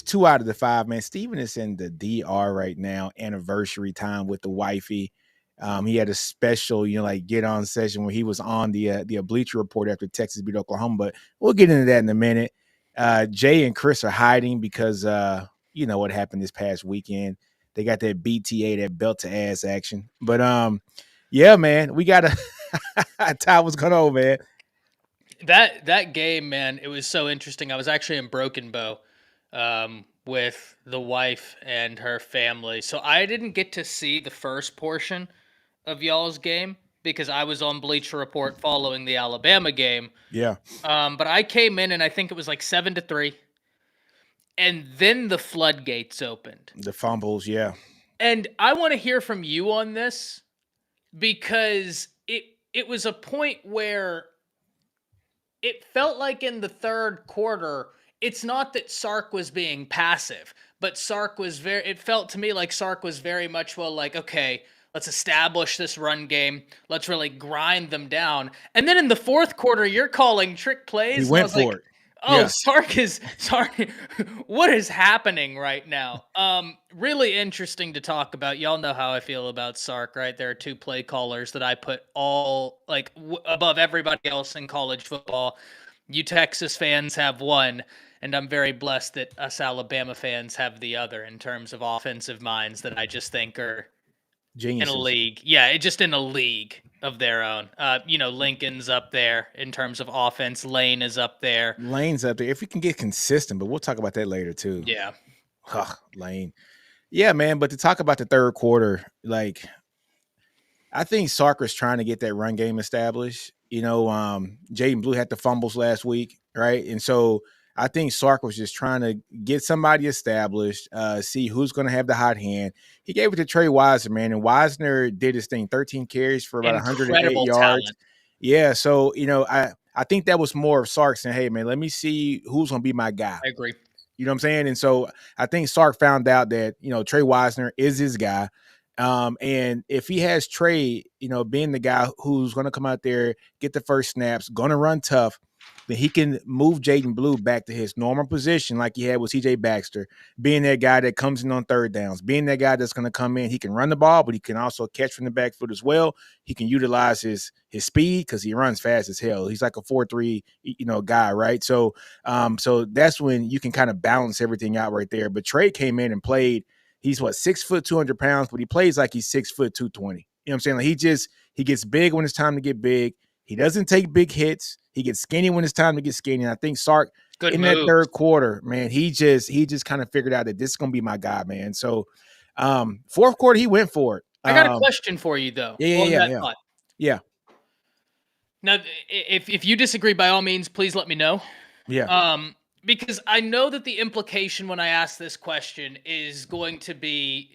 2 out of the 5, man. Steven is in the DR right now, anniversary time with the wifey. He had a special, like get on session where he was on the Bleacher Report after Texas beat Oklahoma, but we'll get into that in a minute. Jay and Chris are hiding because you know what happened this past weekend. They got that BTA, that belt to ass action. But yeah, man, we gotta Ty, what's going on, man? That game, man, it was so interesting. I was actually in Broken Bow with the wife and her family, so I didn't get to see the first portion of y'all's game because I was on Bleacher Report following the Alabama game. Yeah. But I came in and I think it was like 7-3, and then the floodgates opened. The fumbles, yeah. And I want to hear from you on this because it was a point where it felt like in the third quarter, it's not that Sark was being passive, but it felt to me like Sark was very much, well, like, okay, let's establish this run game. Let's really grind them down. And then in the fourth quarter, you're calling trick He plays. And I went was like, for it. oh, Yeah. Sark, what is happening right now? Really interesting to talk about. Y'all know how I feel about Sark, right? There are two play callers that I put all above everybody else in college football. You Texas fans have one, and I'm very blessed that us Alabama fans have the other in terms of offensive minds that I just think are in a Geniuses. league. Yeah, just in a league of their own. Lincoln's up there in terms of offense. Lane is up there. Lane's up there. If we can get consistent, but we'll talk about that later too. Yeah. Lane. Yeah, man. But to talk about the third quarter, like I think Sarker's trying to get that run game established. Jaden Blue had the fumbles last week, right? And so I think Sark was just trying to get somebody established, see who's going to have the hot hand. He gave it to Trey Wisner, man, and Wisner did his thing, 13 carries for about 108 Incredible yards. talent. Yeah, so I think that was more of Sark saying, "Hey, man, let me see who's going to be my guy." I agree. You know what I'm saying? And so I think Sark found out that Trey Wisner is his guy. And if he has Trey, being the guy who's going to come out there, get the first snaps, going to run tough, then he can move Jaden Blue back to his normal position like he had with CJ Baxter, being that guy that comes in on third downs, being that guy that's going to come in. He can run the ball, but he can also catch from the backfoot as well. He can utilize his speed because he runs fast as hell. He's like a 4.3, guy, right? So that's when you can kind of balance everything out right there. But Trey came in and played. He's 6 foot 200 pounds, but he plays like he's 6 foot 220. You know what I'm saying? Like he gets big when it's time to get big. He doesn't take big hits. He gets skinny when it's time to get skinny. And I think Sark Good in that move. third quarter, man, he just kind of figured out that this is gonna be my guy, man. So fourth quarter, he went for it. I got a question for you though. Yeah, On yeah, that yeah. thought. Yeah. Now, if you disagree, by all means, please let me know. Yeah. Because I know that the implication when I ask this question is going to be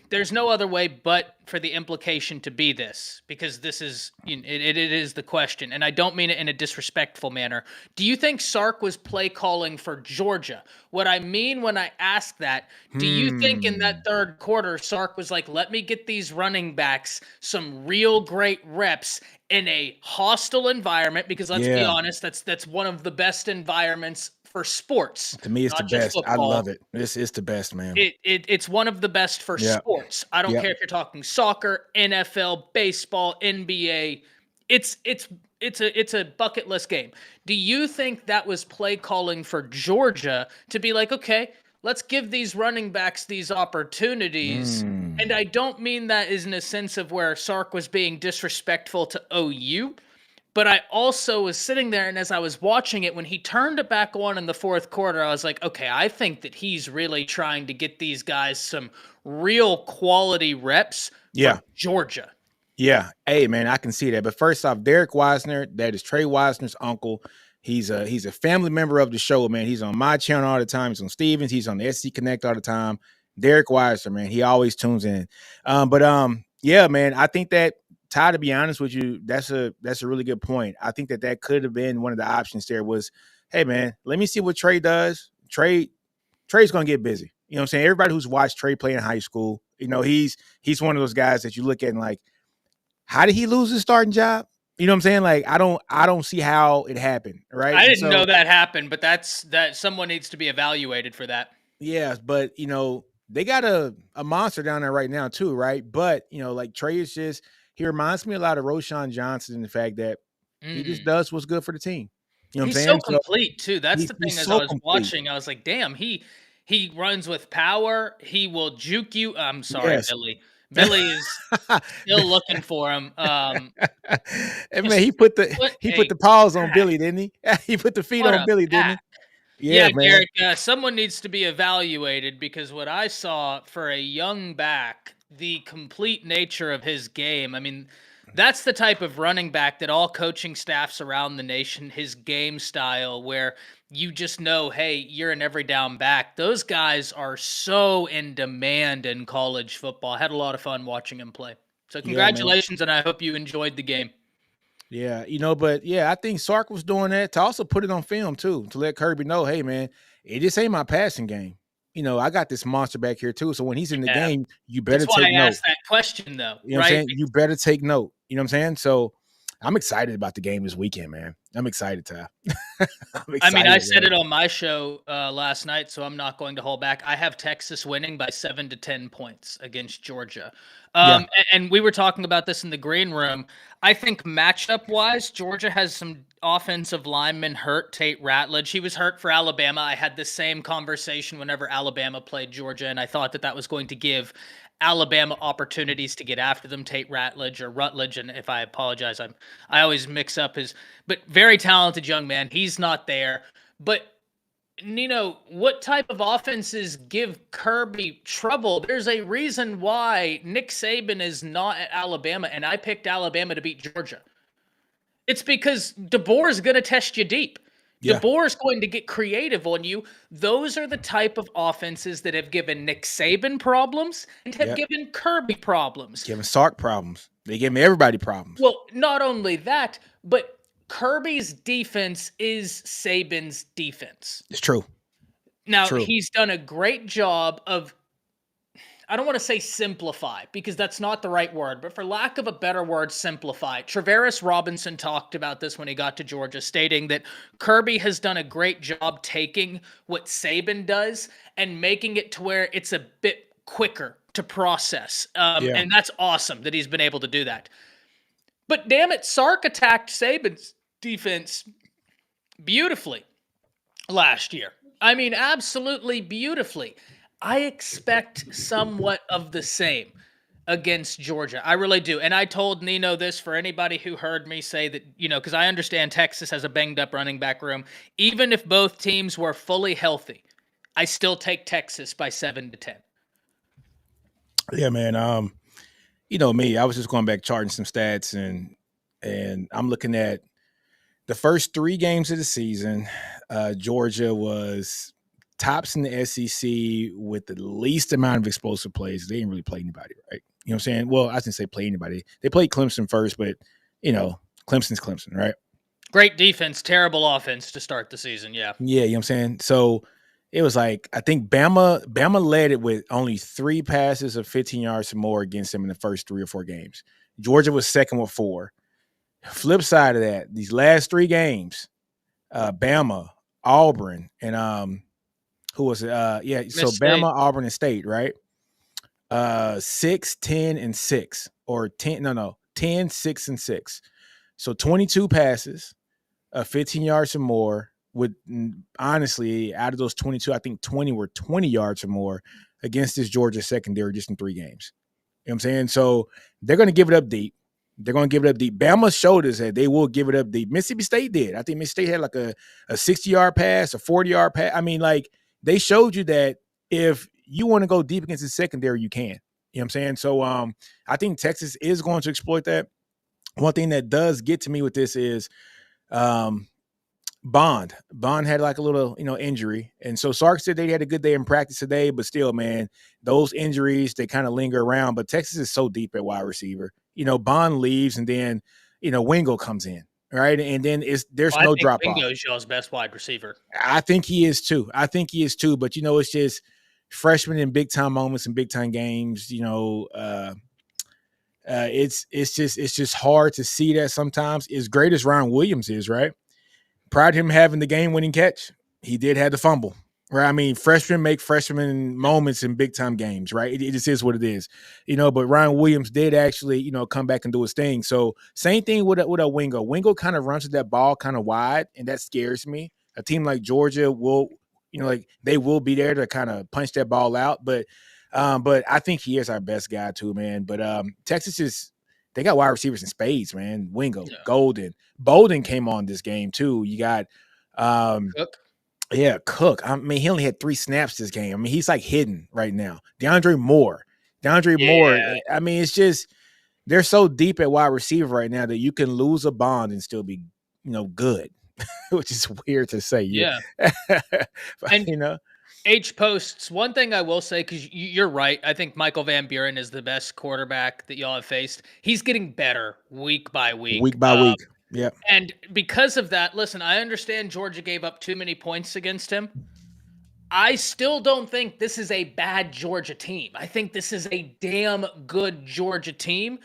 there's no other way but for the implication to be this, because this is it is the question, and I don't mean it in a disrespectful manner. Do you think Sark was play calling for Georgia? What I mean when I ask that, do you think in that third quarter Sark was like, let me get these running backs some real great reps in a hostile environment, because let's be Yeah. honest, that's one of the best environments for sports, To me, it's the not just best. I football. love it. This is the best, man. It's one of the best for Yeah. sports. I don't Yeah. care if you're talking soccer, NFL, baseball, NBA. It's a bucket list game. Do you think that was play calling for Georgia to be like, okay, let's give these running backs these opportunities? And I don't mean that is in a sense of where Sark was being disrespectful to OU. But I also was sitting there, and as I was watching it, when he turned it back on in the fourth quarter, I was like, okay, I think that he's really trying to get these guys some real quality reps for Yeah. Georgia. Yeah. Hey, man, I can see that. But first off, Derek Wisner, that is Trey Wisner's uncle. He's a family member of the show, man. He's on my channel all the time. He's on Stevens. He's on the SC Connect all the time. Derek Wisner, man, he always tunes in. Yeah, man, I think that Ty, to be honest with you, that's a really good point. I think that could have been one of the options. There was, hey, man, let me see what Trey does. Trey's gonna get busy. You know what I'm saying? Everybody who's watched Trey play in high school, he's one of those guys that you look at and like, how did he lose his starting job? You know what I'm saying? Like, I don't see how it happened, right? I And didn't know so that happened, but that someone needs to be evaluated for that. Yeah, but they got a monster down there right now too, right? But like Trey is just he reminds me a lot of Roshan Johnson in the fact that he just Mm. does what's good for the team. You know what I'm He's so saying? So complete too. That's the thing he's as I so was complete. watching, I was like, "Damn, he runs with power. He will juke you." I'm sorry, Yes. Billy. Billy is still looking for him. And man, Just what he put a the paws on back. Billy, didn't he? He put the feet What on a Billy, didn't back. he? Yeah, Yeah, man. Garrick, someone needs to be evaluated because what I saw for a young back, the complete nature of his game. I mean, that's the type of running back that all coaching staffs around the nation, his game style, where you just know, hey, you're an every down back. Those guys are so in demand in college football. I had a lot of fun watching him play. So, Yeah, man. congratulations, and I hope you enjoyed the game. Yeah, but yeah, I think Sark was doing that to also put it on film too, to let Kirby know, hey man, it just ain't my passing game. I got this monster back here too. So when he's in the Yeah. game, you That's better why take I note. asked that question, though, You know what I'm right? saying? You better take note. You know what I'm saying? So I'm excited about the game this weekend, man. I'm excited, Ty. I'm I mean, I excited, said man. it on my show last night, so I'm not going to hold back. I have Texas winning by 7 to 10 points against Georgia. Yeah, And we were talking about this in the green room. I think matchup wise, Georgia has some offensive linemen hurt. Tate Ratledge, he was hurt for Alabama. I had the same conversation whenever Alabama played Georgia, and I thought that was going to give Alabama opportunities to get after them. Tate Ratledge or Rutledge, and if I apologize, I always mix up his, but very talented young man. He's not there. But Nino, what type of offenses give Kirby trouble? There's a reason why Nick Saban is not at Alabama, and I picked Alabama to beat Georgia. It's because DeBoer is going to test you deep. yeah, DeBoer is going to get creative on you. Those are the type of offenses that have given Nick Saban problems and have yeah. given Kirby problems. Giving Sark problems. They giving everybody problems. Well, not only that, but Kirby's defense is Saban's defense. It's true. Now, True. he's done a great job of, I don't want to say simplify because that's not the right word, but for lack of a better word, simplify. Travaris Robinson talked about this when he got to Georgia, stating that Kirby has done a great job taking what Saban does and making it to where it's a bit quicker to process. Yeah. And that's awesome that he's been able to do that. But damn it, Sark attacked Saban's defense beautifully last year. I mean, absolutely beautifully. I expect somewhat of the same against Georgia. I really do. And I told Nino this for anybody who heard me say that, because I understand Texas has a banged up running back room. Even if both teams were fully healthy, I still take Texas by 7 to 10. Yeah, man. You know me, I was just going back charting some stats and I'm looking at the first 3 games of the season. Georgia was tops in the SEC with the least amount of explosive plays. They didn't really play anybody, right? You know what I'm saying? Well, I didn't say play anybody. They played Clemson first, but Clemson's Clemson, right? Great defense, terrible offense to start the season. Yeah. Yeah, you know what I'm saying? So it was like I think Bama led it with only 3 passes of 15 yards or more against them in the first 3 or 4 games. Georgia was second with 4. Flip side of that, these last 3 games, Bama, Auburn, and who was it? So Miss State. Bama, Auburn, and State, right? 6, 10, and 6, or 10, no, 10, 6, and 6. So 22 passes, 15 yards or more. With honestly, out of those 22, I think 20 were 20 yards or more against this Georgia secondary just in 3 games. You know what I'm saying? So they're going to give it up deep. They're going to give it up deep. Bama showed us that they will give it up deep. Mississippi State did. I think Mississippi State had like a 60-yard pass, a 40-yard pass. I mean, like they showed you that if you want to go deep against the secondary, you can. You know what I'm saying? So I think Texas is going to exploit that. One thing that does get to me with this is Bond had like a little, injury. And so Sark said they had a good day in practice today, but still, man, those injuries, they kind of linger around. But Texas is so deep at wide receiver. Bond leaves and then, Wingo comes in, right? And then there's Well, I no think drop off. Wingo's y'all's best wide receiver. I think he is too. But, it's just freshmen in big time moments and big time games, it's just hard to see that sometimes. As great as Ryan Williams is, right? Prior to him having the game-winning catch, he did have the fumble, Right. I mean, freshmen make freshman moments in big time games, right? It just is what it is, But Ryan Williams did actually, come back and do his thing. So same thing with a Wingo. Wingo kind of runs with that ball kind of wide, and that scares me. A team like Georgia will, like they will be there to kind of punch that ball out. But I think he is our best guy too, man. But Texas is they got wide receivers in spades, man. Wingo, Yeah. Golden, Bolden came on this game too. You got Cook. yeah, Cook. I mean, he only had 3 snaps this game. I mean, he's like hidden right now. DeAndre Moore. Yeah. I mean, it's just they're so deep at wide receiver right now that you can lose a Bond and still be, good, which is weird to say. Yeah. But, And H posts one thing I will say, because you're right. I think Michael Van Buren is the best quarterback that y'all have faced. He's getting better week by week. week by week. Yep. And because of that, listen, I understand Georgia gave up too many points against him. I still don't think this is a bad Georgia team. I think this is a damn good Georgia team.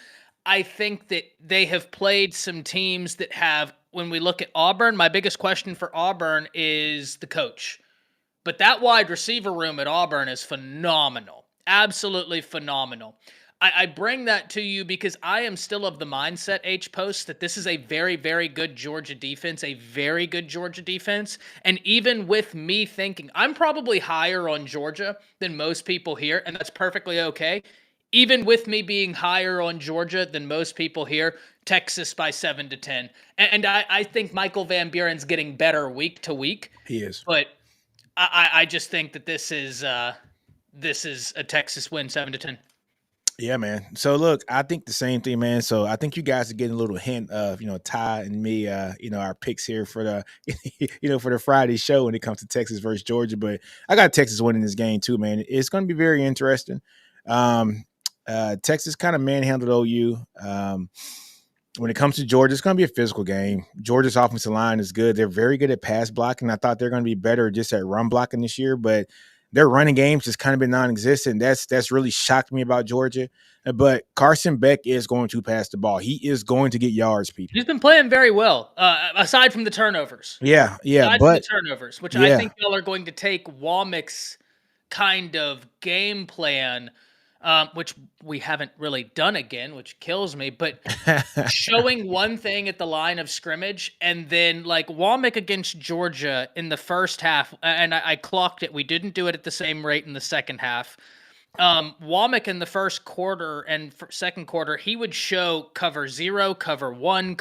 I think that they have played some teams that have, when we look at Auburn, my biggest question for Auburn is the coach. But that wide receiver room at Auburn is phenomenal. Absolutely phenomenal. I bring that to you because I am still of the mindset, H Post, that this is a very, very good Georgia defense, a very good Georgia defense. And even with me thinking, I'm probably higher on Georgia than most people here, and that's perfectly okay. Even with me being higher on Georgia than most people here, Texas by 7-10. And I think Michael Van Buren's getting better week to week. He is. But I just think that this is a Texas win 7-10. Yeah, man. So look, I think the same thing, man. So I think you guys are getting a little hint of, Ty and me, our picks here for the, for the Friday show when it comes to Texas versus Georgia. But I got Texas winning this game too, man. It's going to be very interesting. Texas kind of manhandled OU. When it comes to Georgia, it's going to be a physical game. Georgia's offensive line is good. They're very good at pass blocking. I thought they're going to be better just at run blocking this year, but their running games just kind of been non-existent. That's really shocked me about Georgia. But Carson Beck is going to pass the ball. He is going to get yards, people. He's been playing very well, aside from the turnovers. Yeah. Aside from the turnovers, which I yeah. think y'all are going to take Womack's kind of game plan, which we haven't really done again, which kills me, but showing one thing at the line of scrimmage and then like Womack against Georgia in the first half, and I clocked it. We didn't do it at the same rate in the second half. Womack in the first quarter and second quarter, he would show cover 0, cover 1,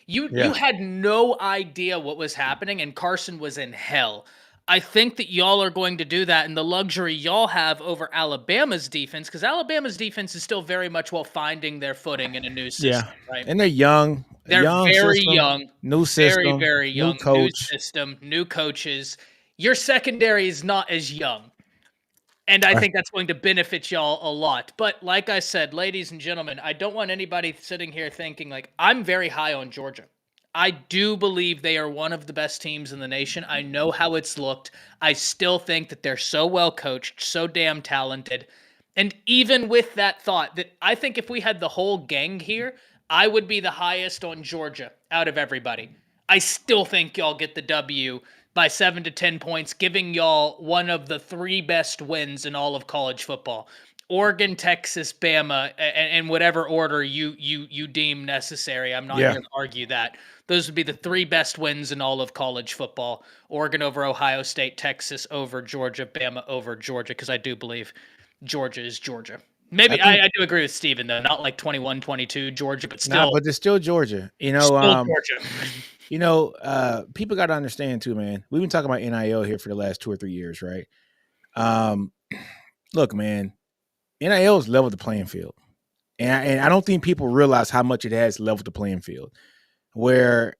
you had no idea what was happening, and Carson was in hell. I think that y'all are going to do that, and the luxury y'all have over Alabama's defense, because Alabama's defense is still very much finding their footing in a new system, right? And they're young. They're very young. New system. Very, very young. New coach. New system. New coaches. Your secondary is not as young. And I think that's going to benefit y'all a lot. But like I said, ladies and gentlemen, I don't want anybody sitting here thinking I'm very high on Georgia. I do believe they are one of the best teams in the nation. I know how it's looked. I still think that they're so well coached, so damn talented. And even with that thought, that I think if we had the whole gang here, I would be the highest on Georgia out of everybody. I still think y'all get the W by 7-10 points, giving y'all one of the 3 best wins in all of college football. Oregon, Texas, Bama, and whatever order you deem necessary. I'm not going to argue that. Those would be the 3 best wins in all of college football. Oregon over Ohio State, Texas over Georgia, Bama over Georgia, because I do believe Georgia is Georgia. Maybe I do agree with Steven, though. Not like 21-22 Georgia, but still. But it's still Georgia. Still Georgia. People got to understand too, man. We've been talking about NIL here for the last 2 or 3 years, right? Look, man, NIL has leveled the playing field. And I don't think people realize how much it has leveled the playing field. Where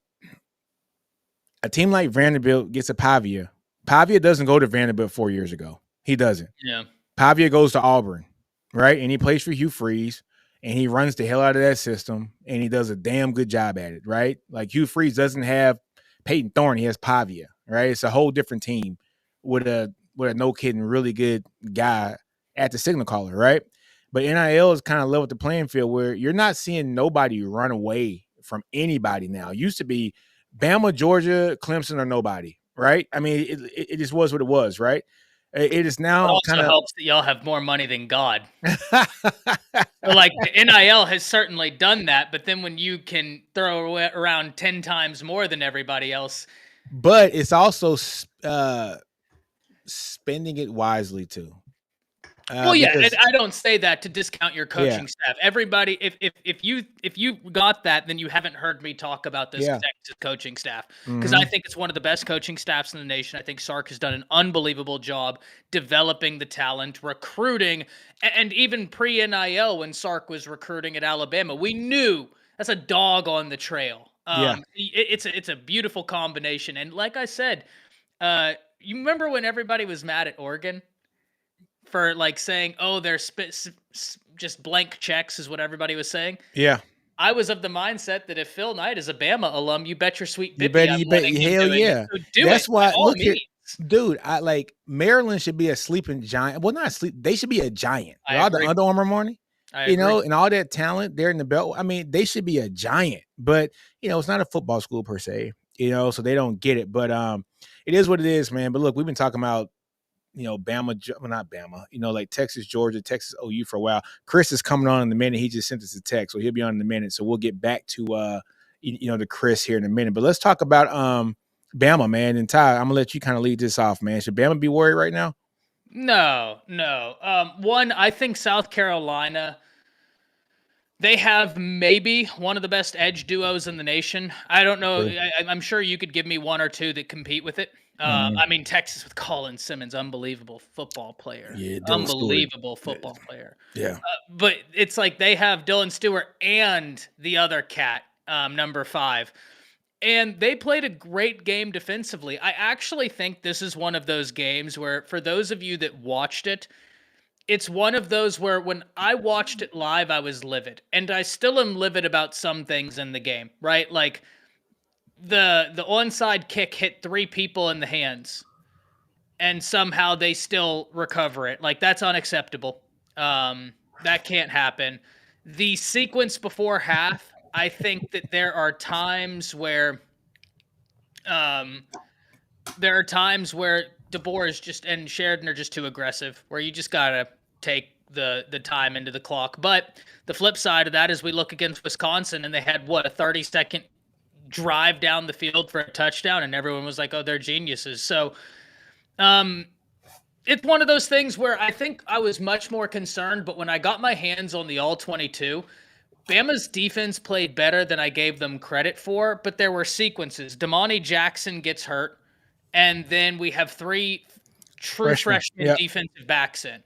a team like Vanderbilt gets a Pavia. Pavia doesn't go to Vanderbilt 4 years ago. He doesn't. Yeah. Pavia goes to Auburn, right? And he plays for Hugh Freeze, and he runs the hell out of that system, and he does a damn good job at it, right? Like Hugh Freeze doesn't have Peyton Thorne, he has Pavia, right? It's a whole different team with a no-kidding really good guy at the signal caller, right? But NIL is kind of leveled the playing field where you're not seeing nobody run away from anybody now. It used to be Bama, Georgia, Clemson, or nobody. right? I mean, it just was what it was, right? It is It now also kind helps that y'all have more money than God. of. So, like, the NIL has certainly done that, but then when you can throw around 10 times more than everybody else. But it's also spending it wisely too. Well, yeah, and Because I don't say that to discount your yeah, coaching staff. Everybody, if you got that, then you haven't heard me talk about this yeah, Texas coaching staff, because I hmm think it's one of the best coaching staffs in the nation. I think Sark has done an unbelievable job developing the talent, recruiting, and even pre NIL when Sark was recruiting at Alabama, we knew that's a dog on the trail. yeah. It's a beautiful combination, and like I said, you remember when everybody was mad at Oregon for like saying, "Oh, they're just blank checks," is what everybody was saying. Yeah, I was of the mindset that if Phil Knight is a Bama alum, you bet your sweet you Bippy bet, I'm you bet, letting him hell doing it. yeah. So do it That's by why. all Look here, means. dude. I like Maryland should be a sleeping giant. Well, not sleep. They should be a giant I with all the agree. Under Armour money, I agree. and all that talent there in the belt. I mean, they should be a giant. But it's not a football school per se. So they don't get it. But it is what it is, man. But look, we've been talking about Bama, well, not Bama, like Texas, Georgia, Texas, OU for a while. Chris is coming on in a minute. He just sent us a text, so he'll be on in a minute. So we'll get back to to Chris here in a minute. But let's talk about Bama, man. And Ty, I'm gonna let you kind of lead this off, man. Should Bama be worried right now? No, no. One, I think South Carolina, they have maybe one of the best edge duos in the nation. I don't know. True. I'm sure you could give me one or two that compete with it. Mhm. I mean, Texas with Colin Simmons, unbelievable football player. Yeah, Dylan Stewart. Unbelievable football player. Yeah. But it's like they have Dylan Stewart and the other cat, number 5. And they played a great game defensively. I actually think this is one of those games where, for those of you that watched it, it's one of those where when I watched it live, I was livid. And I still am livid about some things in the game, right? Like the onside kick hit 3 people in the hands and somehow they still recover it. Like, that's unacceptable. That can't happen. The sequence before half, I think that there are times where um, DeBoer is just and Sheridan are just too aggressive, where you just gotta take the time into the clock. But the flip side of that is we look against Wisconsin and they had a 30-second drive down the field for a touchdown, and everyone was like, "Oh, they're geniuses." So, it's one of those things where I think I was much more concerned, but when I got my hands on the all 22, Bama's defense played better than I gave them credit for, but there were sequences. Damani Jackson gets hurt, and then we have 3 true freshman Yep. defensive backs in.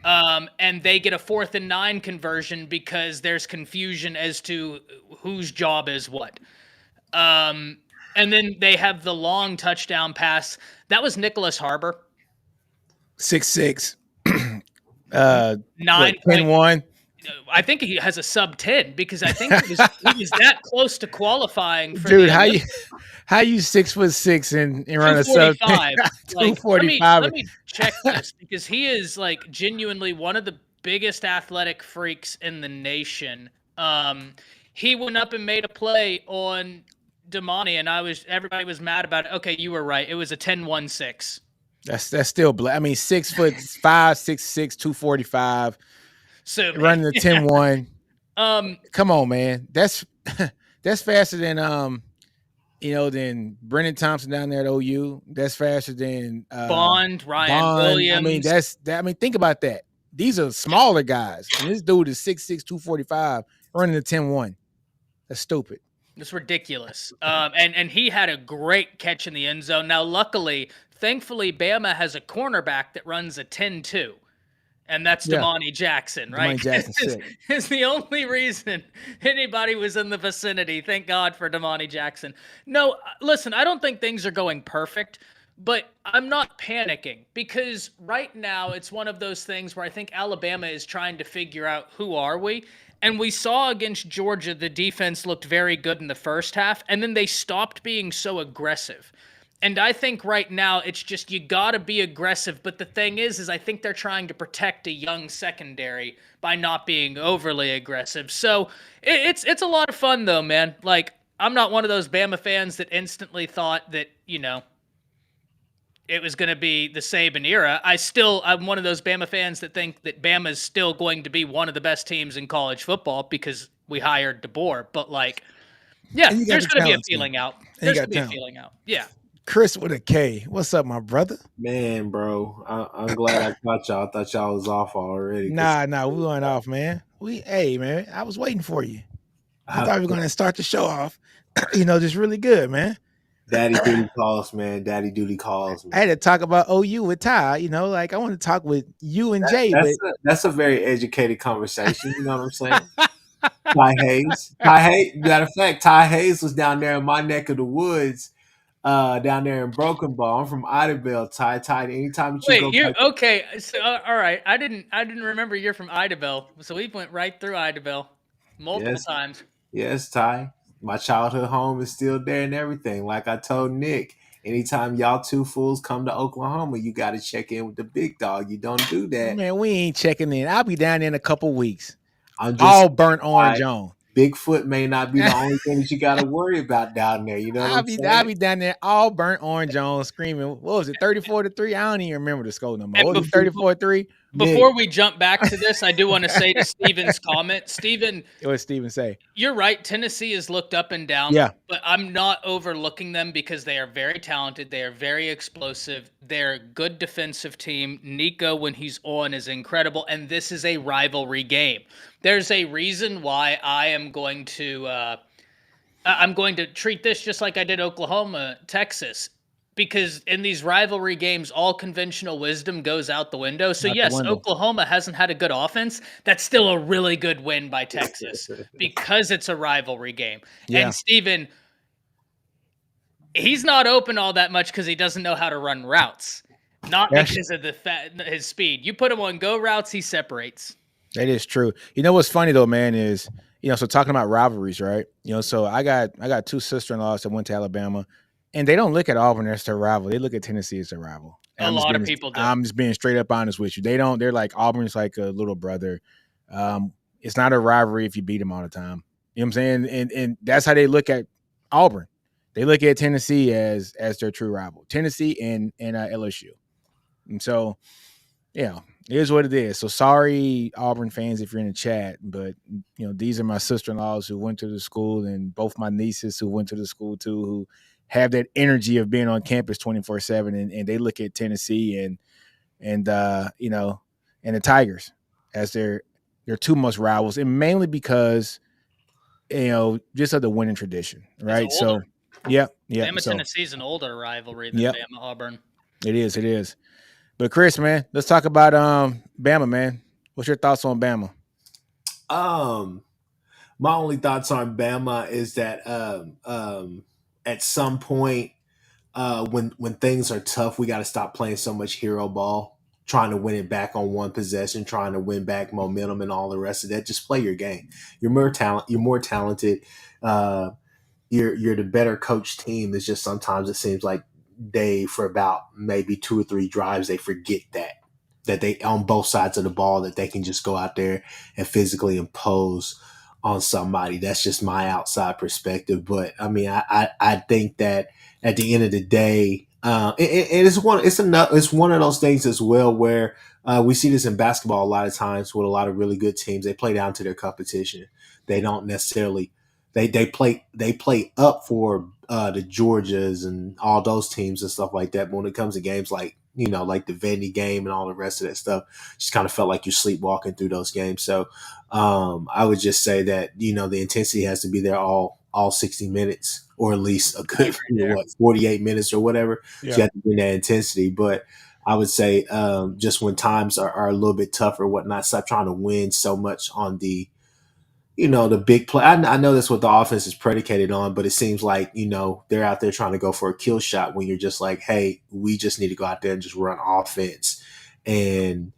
And they get a 4th and 9 conversion because there's confusion as to whose job is what. And then they have the long touchdown pass. That was Nicholas Harbor. 6'6". 9 10-1. I think he has a sub 10 because I think he was that close to qualifying for Dude, the how you 6'6" and run a sub 245. Like, 245? let me check this because he is like genuinely one of the biggest athletic freaks in the nation. He went up and made a play on Damani, and everybody was mad about it. Okay, you were right. It was a 10-1-6. That's still black. I mean, 6'5", 6'6", 245. So Running the 10-1. um, Come on, man. That's faster than than Brennan Thompson down there at OU. That's faster than Bond, Ryan Bond. Williams. I mean, I mean, think about that. These are smaller guys, and this dude is 6'6", 245, running the 10-1. That's stupid. It's ridiculous. And he had a great catch in the end zone. Now, thankfully, Bama has a cornerback that runs a 10-2. And that's Damani Jackson, right? Damani Jackson is the only reason anybody was in the vicinity. Thank God for Damani Jackson. No, listen, I don't think things are going perfect, but I'm not panicking because right now it's one of those things where I think Alabama is trying to figure out who are we. And we saw against Georgia, the defense looked very good in the first half, and then they stopped being so aggressive. And I think right now it's just you got to be aggressive. But the thing is I think they're trying to protect a young secondary by not being overly aggressive. So it's a lot of fun, though, man. Like, I'm not one of those Bama fans that instantly thought that, it was going to be the Saban era. I'm one of those Bama fans that think that Bama is still going to be one of the best teams in college football because we hired DeBoer. But like, yeah, And you got there's the going to be a talent too. feeling out. And you There's got going to be a talent. feeling out. Yeah. Chris with a K. What's up, my brother? Man, bro, I'm glad I caught y'all. I thought y'all was off already. Nah, we went off, man. Hey, man, I was waiting for you. I thought we were going to start the show off, just really good, man. Daddy duty calls, man. Daddy duty calls, man. I had to talk about OU with Ty, like I want to talk with you and Jay, but that's a very educated conversation. You know what I'm saying? Ty Hayes. Matter of fact, Ty Hayes was down there in my neck of the woods, down there in Broken Bow. I'm from Idabel, Ty. Anytime that you Wait, you're okay. So, all right. I didn't remember you're from Idabel. So we went right through Idabel multiple times. Yes, Ty. My childhood home is still there and everything. Like I told Nick, anytime y'all two fools come to Oklahoma, you got to check in with the big dog. You don't do that. Man, we ain't checking in. I'll be down there in a couple weeks. I'm just all burnt orange on. Bigfoot may not be the only thing that you got to worry about down there. You know what I'm saying? I'll be down there all burnt orange on, screaming. What was it, 34-3? I don't even remember the score number. What was it, 34-3? Before we jump back to this, I do want to say to Steven's comment, Steven. What did Steven say? You're right. Tennessee is looked up and down. Yeah. But I'm not overlooking them because they are very talented. They are very explosive. They're a good defensive team. Nico, when he's on, is incredible. And this is a rivalry game. There's a reason why I am going to treat this just like I did Oklahoma, Texas. Because in these rivalry games, all conventional wisdom goes out the window. So, yes, Oklahoma hasn't had a good offense. That's still a really good win by Texas because it's a rivalry game. Yeah. And Steven, he's not open all that much because he doesn't know how to run routes, not because of his speed. You put him on go routes, he separates. That is true. You know what's funny, though, man, is, so talking about rivalries, right? So I got two sister-in-laws that went to Alabama. And they don't look at Auburn as their rival. They look at Tennessee as their rival. A lot of people do. I'm just being straight up honest with you. They're like, Auburn's like a little brother. It's not a rivalry if you beat them all the time. You know what I'm saying? And that's how they look at Auburn. They look at Tennessee as their true rival. Tennessee and LSU. And so, it is what it is. So sorry, Auburn fans, if you're in the chat, but these are my sister-in-laws who went to the school, and both my nieces who went to the school too, who have that energy of being on campus 24/7, and they look at Tennessee and the Tigers as their two most rivals, and mainly because just of the winning tradition, right? So yeah. Bama Tennessee is an older rivalry than Bama Auburn. It is. But Chris, man, let's talk about Bama, man. What's your thoughts on Bama? My only thoughts on Bama is that at some point, when things are tough, we got to stop playing so much hero ball, trying to win it back on one possession, trying to win back momentum and all the rest of that. Just play your game. You're more talented. You're the better coached team. It's just sometimes it seems like for about maybe 2 or 3 drives, they forget that they on both sides of the ball, that they can just go out there and physically impose on somebody. That's just my outside perspective. But I mean, I think that at the end of the day, and it's one of those things as well where we see this in basketball a lot of times with a lot of really good teams. They play down to their competition. They don't necessarily they play up for the Georgias and all those teams and stuff like that. But when it comes to games like like the Vandy game and all the rest of that stuff, just kind of felt like you're sleepwalking through those games. So I would just say that, the intensity has to be there all 60 minutes, or at least a good 48 minutes or whatever. Yeah. So you have to bring that intensity. But I would say just when times are a little bit tougher, whatnot, stop trying to win so much on the big play. I know that's what the offense is predicated on, but it seems like, they're out there trying to go for a kill shot when you're just like, hey, we just need to go out there and just run offense and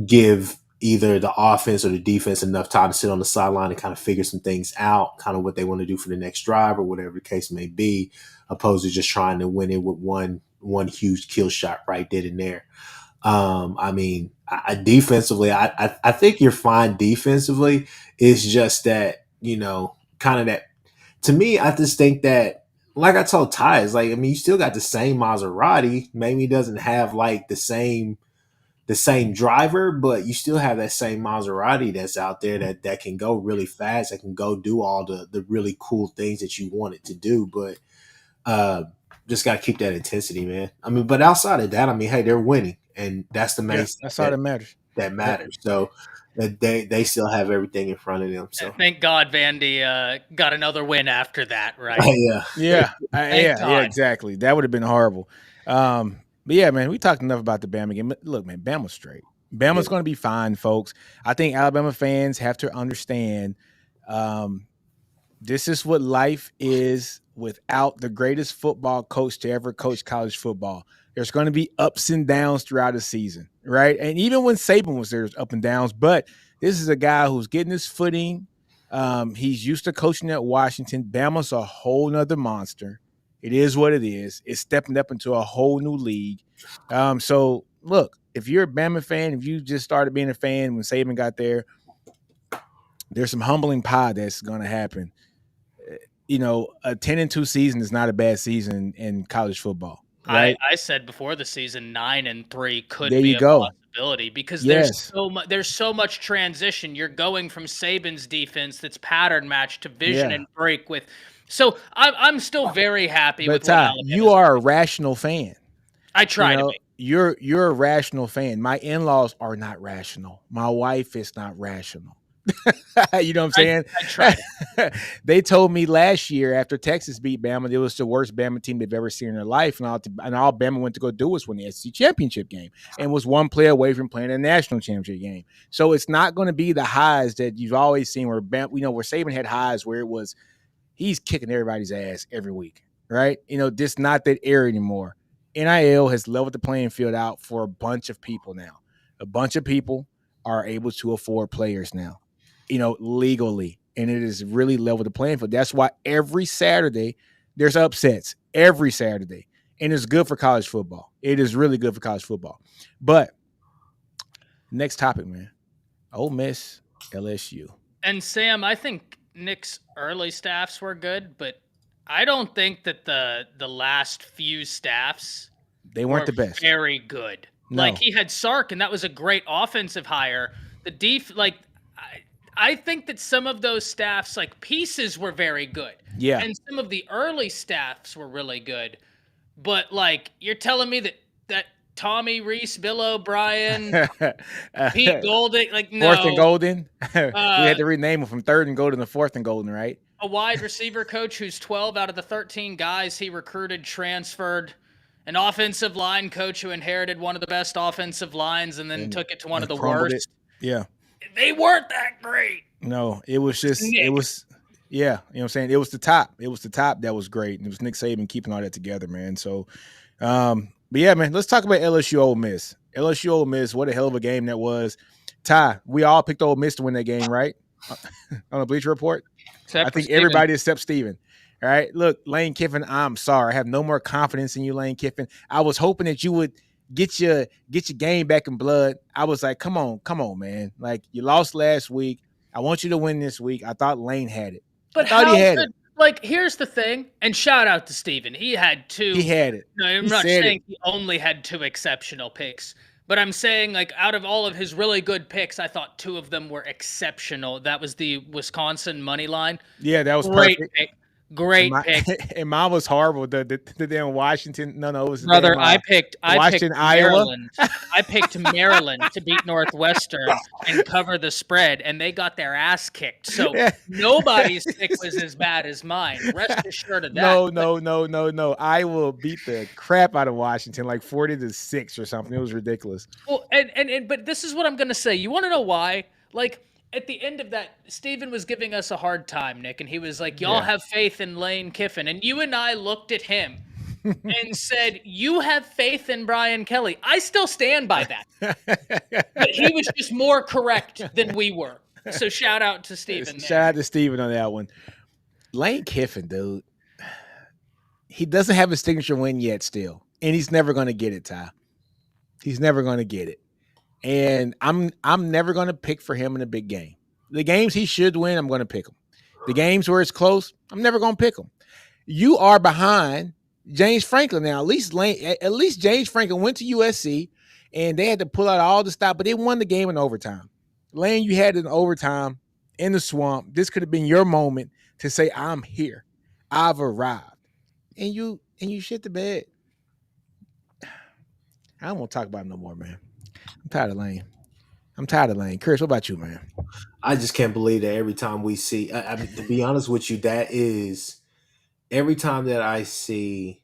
give either the offense or the defense enough time to sit on the sideline and kind of figure some things out, kind of what they want to do for the next drive or whatever the case may be, opposed to just trying to win it with one huge kill shot right then and there. I mean, defensively, I think you're fine defensively. It's just that, kind of that, to me, I just think that, like I told Ty, it's like, I mean, you still got the same Maserati. Maybe it doesn't have like the same driver, but you still have that same Maserati that's out there that can go really fast, that can go do all the really cool things that you want it to do. But just got to keep that intensity, man. I mean, but outside of that, I mean, hey, they're winning, and that's the main stuff that's all that matters. That matters. So they still have everything in front of them. So thank God Vandy got another win after that, right? Yeah, yeah, exactly. That would have been horrible. But yeah, man, we talked enough about the Bama game. Look, man, Bama's straight. Bama's going to be fine, folks. I think Alabama fans have to understand this is what life is without the greatest football coach to ever coach college football. There's going to be ups and downs throughout the season, right? And even when Saban was there, there's up and downs. But this is a guy who's getting his footing. He's used to coaching at Washington. Bama's a whole nother monster. It is what it is. It's stepping up into a whole new league. So, look, if you're a Bama fan, if you just started being a fan when Saban got there, there's some humbling pie that's going to happen. You know, a 10-2 season is not a bad season in college football. Right? I said before the season 9-3 could there be you a go. possibility because there's so much transition. You're going from Saban's defense that's pattern matched to vision and break with. So I'm still very happy with Ty, you are a rational fan. I try to be. You're a rational fan. My in-laws are not rational. My wife is not rational. You know what I'm saying? I try. They told me last year after Texas beat Bama, it was the worst Bama team they've ever seen in their life. And all Bama went to go do was win the SEC championship game and was one play away from playing a national championship game. So it's not going to be the highs that you've always seen where Bama, where Saban had highs where it was he's kicking everybody's ass every week, right? Just not that era anymore. NIL has leveled the playing field out for a bunch of people now. A bunch of people are able to afford players now, legally. And it has really leveled the playing field. That's why every Saturday there's upsets every Saturday. And it's good for college football. It is really good for college football. But next topic, man. Ole Miss, LSU. And Sam, I think Nick's early staffs were good, but I don't think that the last few staffs they weren't the best. Very good. No. Like he had Sark, and that was a great offensive hire. The I think that some of those staffs, like pieces, were very good. Yeah. And some of the early staffs were really good. But like you're telling me that Tommy Reese, Bill O'Brien, Pete Golding, like no. 4th and Golden. We had to rename him from 3rd and Golden to 4th and Golden, right? A wide receiver coach who's 12 out of the 13 guys he recruited transferred. An offensive line coach who inherited one of the best offensive lines and then took it to one of the worst. Yeah. They weren't that great. No, it was just Nick. It was you know what I'm saying? It was the top. It was the top that was great. And it was Nick Saban keeping all that together, man. So but yeah, man, let's talk about LSU Ole Miss. LSU Ole Miss, what a hell of a game that was. Ty, we all picked Ole Miss to win that game, right? On the Bleacher Report. I think everybody except Steven. All right. Look, Lane Kiffin, I'm sorry. I have no more confidence in you, Lane Kiffin. I was hoping that you would get your game back in blood. I was like, come on, man. Like you lost last week. I want you to win this week. I thought Lane had it. But I thought he had it. Like, here's the thing, and shout out to Steven. He had 2. He had it. No, I'm not saying he only had 2 exceptional picks. But I'm saying, like, out of all of his really good picks, I thought 2 of them were exceptional. That was the Wisconsin money line. Yeah, that was great perfect. Pick. Great pick. And mine was horrible. The damn Washington. No, it was brother. Damn, I picked Iowa. Maryland. I picked Maryland to beat Northwestern and cover the spread, and they got their ass kicked. So nobody's pick was as bad as mine. Rest assured of that. No. Iowa beat the crap out of Washington, like 40-6 or something. It was ridiculous. Well, but this is what I'm gonna say. You want to know why? Like. At the end of that, Steven was giving us a hard time, Nick, and he was like, y'all have faith in Lane Kiffin. And you and I looked at him and said, you have faith in Brian Kelly. I still stand by that. But he was just more correct than we were. So shout out to Steven. Shout out to Steven on that one. Lane Kiffin, dude, he doesn't have a signature win yet still. And he's never going to get it, Ty. He's never going to get it. And I'm never going to pick for him in a big game. The games he should win, I'm going to pick him. The games where it's close, I'm never going to pick him. you are behind James Franklin now. At least James Franklin went to USC and they had to pull out all the stuff, but they won the game in overtime. Lane, you had it in overtime in the swamp. This could have been your moment to say, I'm here. I've arrived. And you shit the bed. I don't want to talk about it no more, man. I'm tired of Lane. Chris, what about you, man? I just can't believe that every time we see. I mean, to be honest with you, that is every time that I see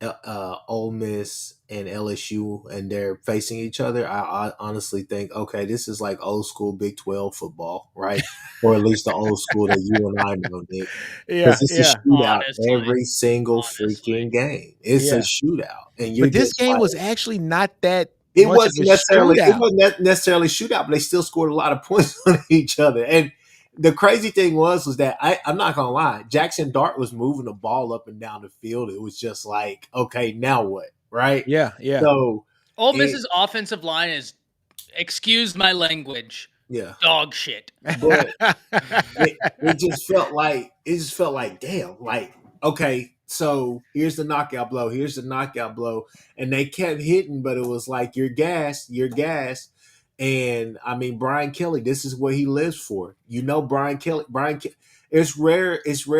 Ole Miss and LSU and they're facing each other. I honestly think, okay, this is like old school Big 12 football, right? Or at least the old school that you and I know, Nick. Yeah, Because it's a yeah, shootout Honestly. every single freaking game. It's a Yeah. shootout, and you're but this just game like, was actually not that. it much wasn't of a necessarily shootout. it wasn't necessarily shootout, but they still scored a lot of points on each other. And the crazy thing was that I'm not gonna lie, Jackson Dart was moving the ball up and down the field. It was just like, okay, now what, right? Yeah, yeah. So Ole Miss's offensive line is, excuse my language, yeah, dog shit. but it just felt like damn, like, okay, so here's the knockout blow, and they kept hitting, but it was like you're gassed. And I mean, Brian Kelly, this is what he lives for. You know, it's rare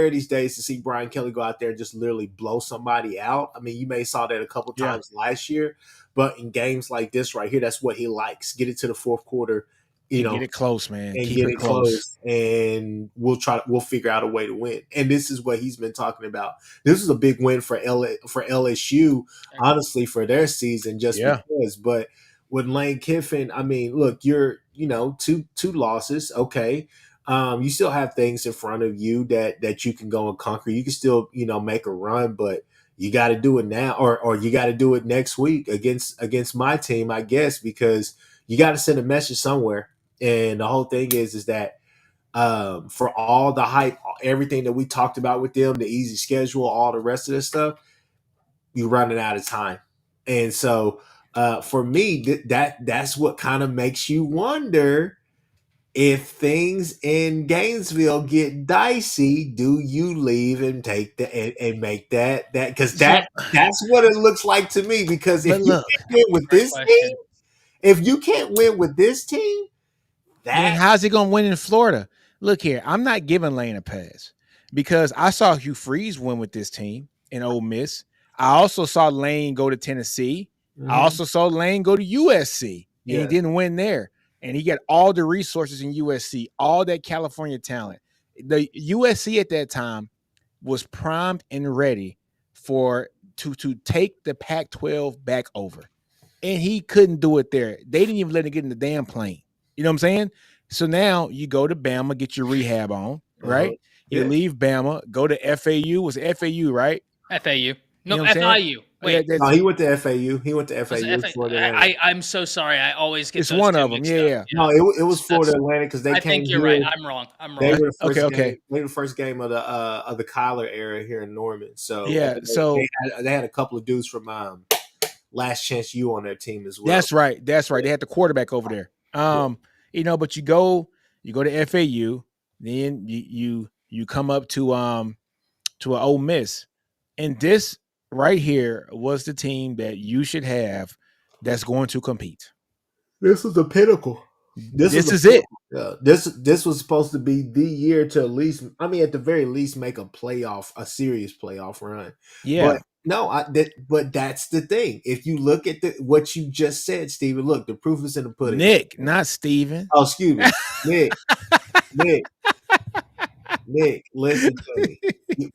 these days to see Brian Kelly go out there and just literally blow somebody out. I mean, you may saw that a couple times last year, but in games like this right here, that's what he likes. Get it to the fourth quarter, get it close, man. and Keep get it close. and we'll figure out a way to win. And this is what he's been talking about. This is a big win for LSU, honestly, for their season, just because. But with Lane Kiffin, I mean, look, you're two losses, okay. You still have things in front of you that you can go and conquer. You can still make a run, but you got to do it now, or you got to do it next week against my team, I guess, because you got to send a message somewhere. And the whole thing is that for all the hype, everything that we talked about with them, the easy schedule, all the rest of this stuff, you're running out of time. And so for me, that's what kind of makes you wonder if things in Gainesville get dicey. Do you leave and take and make that because that's what it looks like to me. Because if you can't win with this team, then how's he gonna win in Florida? Look here, I'm not giving Lane a pass because I saw Hugh Freeze win with this team in Ole Miss. I also saw Lane go to Tennessee. Mm-hmm. I also saw Lane go to USC, and he didn't win there. And he got all the resources in USC, all that California talent. The USC at that time was primed and ready to take the Pac-12 back over, and he couldn't do it there. They didn't even let him get in the damn plane. You know what I'm saying? So now you go to Bama, get your rehab on, right? You leave Bama, go to FAU. Was it FAU, right? FAU. No, FIU. Wait. No, he went to FAU. I'm so sorry. I always get it's one of them. Yeah. No, it was Florida Atlantic because they came. I think you're right. I'm wrong. They were the first game of the Kyler era here in Norman. So they had a couple of dudes from Last Chance U on their team as well. That's right. They had the quarterback over there. But you go to FAU, then you come up to an Ole Miss, and this right here was the team that you should have that's going to compete. This is the pinnacle. This is it. This was supposed to be the year to at the very least make a serious playoff run. Yeah. But no, but that's the thing. If you look at what you just said, Steven, look, the proof is in the pudding. Nick, not Steven. Oh, excuse me. Nick, listen to me.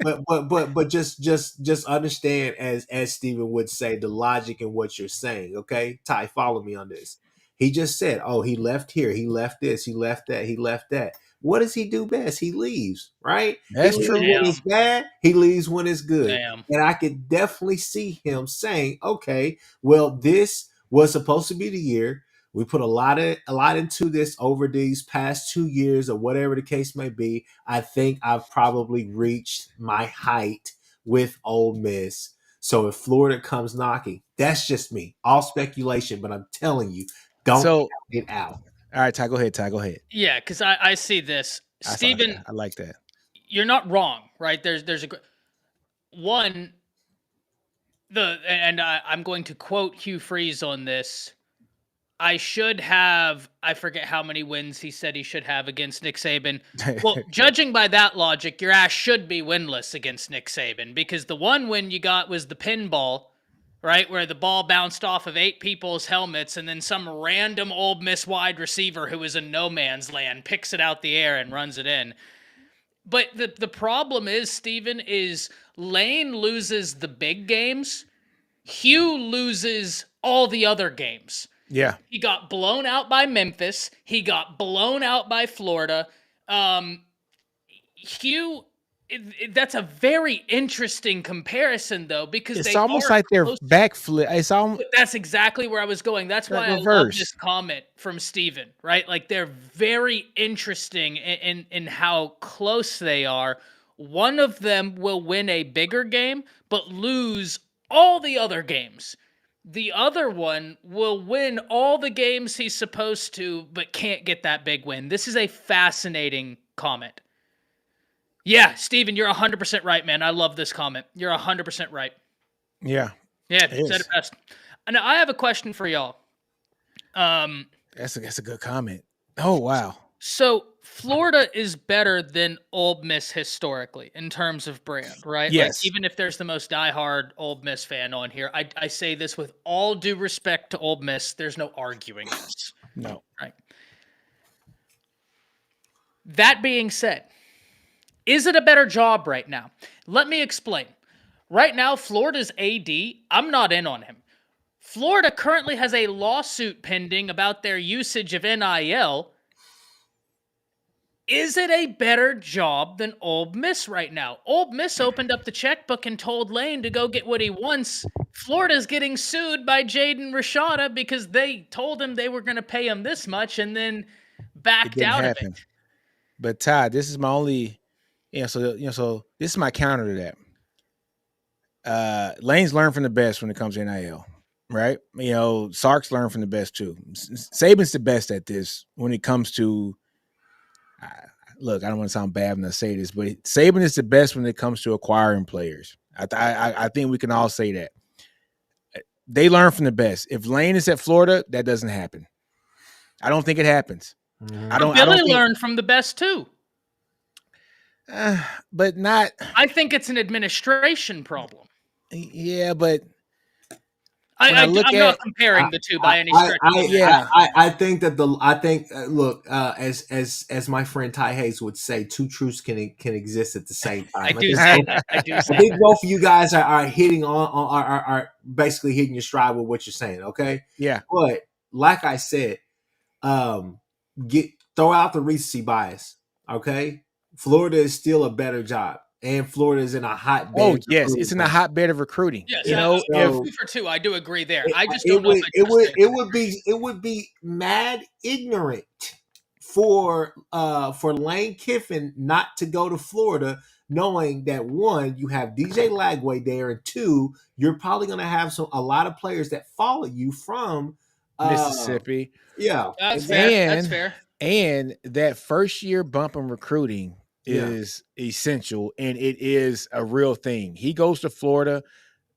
But just understand, as Steven would say, the logic in what you're saying. Okay, Ty, follow me on this. He just said, "Oh, he left here, he left this, he left that, he left that." What does he do best? He leaves, right? That's true. When it's bad, he leaves when it's good. Damn. And I could definitely see him saying, "Okay, well, this was supposed to be the year. We put a lot into this over these past 2 years or whatever the case may be. I think I've probably reached my height with Ole Miss. So if Florida comes knocking, that's just me. All speculation, but I'm telling you, don't get out." All right, Ty, go ahead. Yeah, because I see this. Steven, I like that. You're not wrong, right? There's one, I'm going to quote Hugh Freeze on this. I forget how many wins he said he should have against Nick Saban. Well, judging by that logic, your ass should be winless against Nick Saban, because the one win you got was the pinball, right? Where the ball bounced off of 8 people's helmets, and then some random Ole Miss wide receiver who is in no man's land picks it out the air and runs it in. But the problem is, Steven, is Lane loses the big games. Hugh loses all the other games. Yeah. He got blown out by Memphis. He got blown out by Florida. Hugh, that's a very interesting comparison, though, because it's almost like they're backflip. It's almost, that's exactly where I was going. That's why I love this comment from Steven, right? Like, they're very interesting in how close they are. One of them will win a bigger game, but lose all the other games. The other one will win all the games he's supposed to, but can't get that big win. This is a fascinating comment. Yeah, Steven, you're 100% right, man. I love this comment. You're 100% right. Yeah. Yeah, you said it best. And I have a question for y'all. That's a good comment. Oh, wow. So Florida is better than Ole Miss historically in terms of brand, right? Yes. Like, even if there's the most diehard Ole Miss fan on here, I say this with all due respect to Ole Miss. There's no arguing this. No. Right. That being said, is it a better job right now? Let me explain. Right now, Florida's AD, I'm not in on him. Florida currently has a lawsuit pending about their usage of NIL. Is it a better job than Ole Miss right now? Ole Miss opened up the checkbook and told Lane to go get what he wants. Florida's getting sued by Jaden Rashada because they told him they were going to pay him this much and then backed out of it. But Ty, this is my only, so this is my counter to that. Lane's learned from the best when it comes to NIL, right? Sark's learned from the best too. Saban's the best at this when it comes to. Look, I don't want to sound bad when I say this, but Saban is the best when it comes to acquiring players. I think we can all say that. They learn from the best. If Lane is at Florida, that doesn't happen. I don't think it happens. Mm-hmm. Billy learned from the best too. But not. I think it's an administration problem. Yeah, but I'm not comparing the two by any stretch. I think that look, as my friend Ty Hayes would say, two truths can exist at the same time. I do say that. I think both of you guys are hitting are basically hitting your stride with what you're saying. Okay. Yeah. But like I said, throw out the recency bias. Okay. Florida is still a better job. And Florida is in a hotbed. Oh yes, it's in a hotbed of recruiting. Yes, two for two, I do agree there. I just don't know if it would be mad ignorant for Lane Kiffin not to go to Florida, knowing that one, you have DJ Lagway there, and two, you're probably going to have a lot of players that follow you from Mississippi. Yeah, that's fair. That's fair. And that first year bump in recruiting is essential, and it is a real thing. He goes to Florida.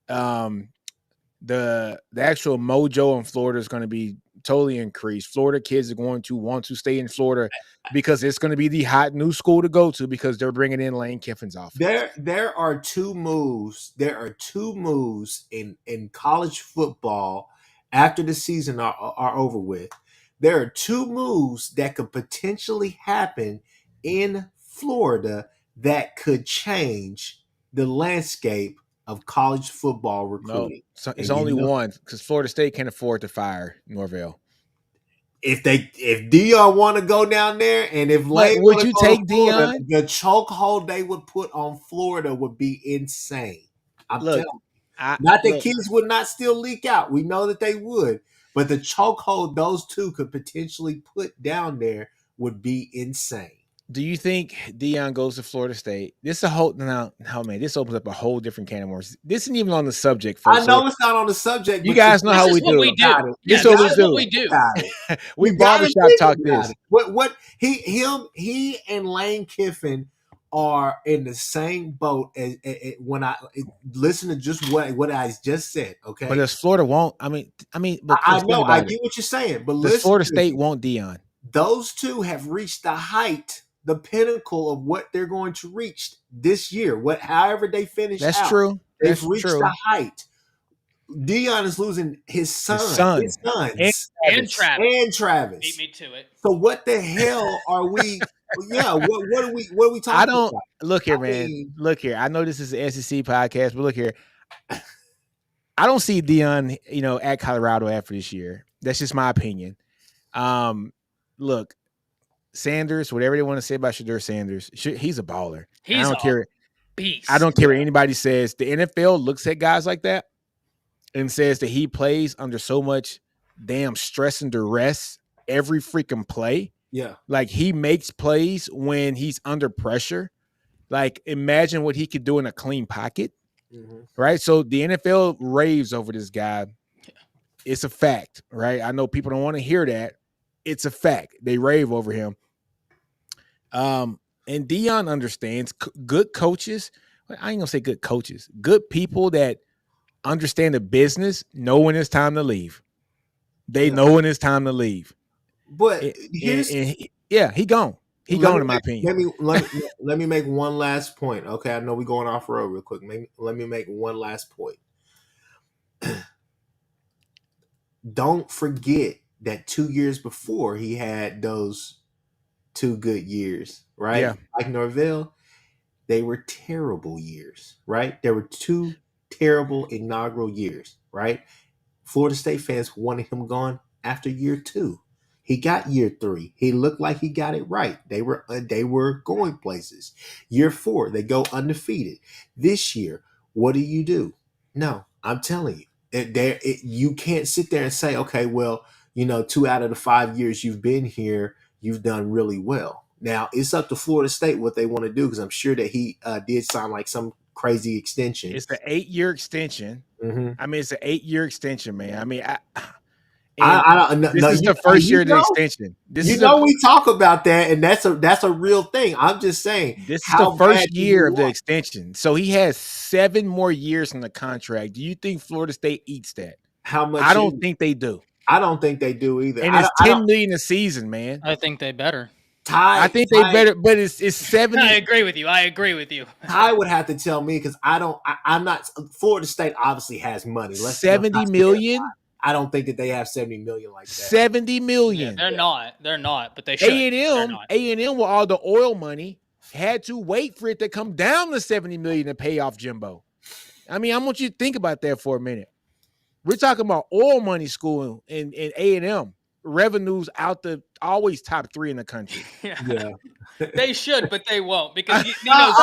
The actual mojo in Florida is going to be totally increased. Florida kids are going to want to stay in Florida because it's going to be the hot new school to go to because they're bringing in Lane Kiffin's offense. There are two moves. There are two moves in college football after the season are over with. There are two moves that could potentially happen in Florida that could change the landscape of college football recruiting. No, so it's only one because Florida State can't afford to fire Norvell. If Deion want to go down there, and if Lane would you take Deion? The chokehold they would put on Florida would be insane. I'm telling you. Not that kids would not still leak out. We know that they would, but the chokehold those two could potentially put down there would be insane. Do you think Deion goes to Florida State? This is a whole this opens up a whole different can of worms. This isn't even on the subject. I know it's not on the subject. You guys know how we do. This is what we do. We barbershop talk this. What he and Lane Kiffin are in the same boat as when I listen to just what I just said. Okay, But does Florida won't? But I Chris, think know I about it. get what you're saying, but Does listen Florida to State me. want Dion? Those two have reached the height, the pinnacle of what they're going to reach this year. However they finish That's out, true. they've That's reached true. the height. Dion is losing his His sons, and And Travis. and Beat Travis. me to it. So what the hell are we? Yeah, what are we talking I don't about? look here, I man. mean- Look here. I know this is an SEC podcast, but look here. I don't see Dion, at Colorado after this year. That's just my opinion. Look, Sanders, whatever they want to say about Shedeur Sanders, he's a baller. I don't care. Beast. I don't care what anybody says. The NFL looks at guys like that and says that he plays under so much damn stress and duress every freaking play. Yeah. Like he makes plays when he's under pressure. Like imagine what he could do in a clean pocket. Mm-hmm. Right. So the NFL raves over this guy. It's a fact, right? I know people don't want to hear that. It's a fact. They rave over him. And Dion understands good coaches. I ain't gonna say good coaches, good people that understand the business know when it's time to leave. They know when it's time to leave. But he gone. He gone, in my opinion. Let me make one last point. Okay, I know we're going off road real quick. Let me make one last point. Don't forget that 2 years before he had those 2 good years, right? Yeah. Like Norvell, they were terrible years, right? There were 2 terrible inaugural years, right? Florida State fans wanted him gone after year 2. He got year 3. He looked like he got it right. They were going places. Year 4, they go undefeated. This year, what do? No, I'm telling you. You can't sit there and say, okay, well, 2 out of the 5 years you've been here, you've done really well. Now, it's up to Florida State what they want to do, because I'm sure that he did sign like some crazy extension. It's the 8-year extension. Mm-hmm. I mean, it's an 8-year extension, man. I mean, I don't know. This is the first year of the extension. We talk about that, and that's a real thing. I'm just saying this is the first year of the extension. So he has 7 more years in the contract. Do you think Florida State eats that? How much? I don't think they do. I don't think they do either. And it's $10 million a season, man. I think they better. I think they better, but it's 70. I agree with you. Ty would have to tell me, because I'm not. Florida State obviously has money. $70 million. I don't think that they have 70 million like that. 70 million. Yeah, they're not, but they should. A&M with all the oil money had to wait for it to come down to 70 million to pay off Jimbo. I mean, I want you to think about that for a minute. We're talking about oil money school in A&M. Revenues out the always top 3 in the country. Yeah. They should, but they won't, because he knows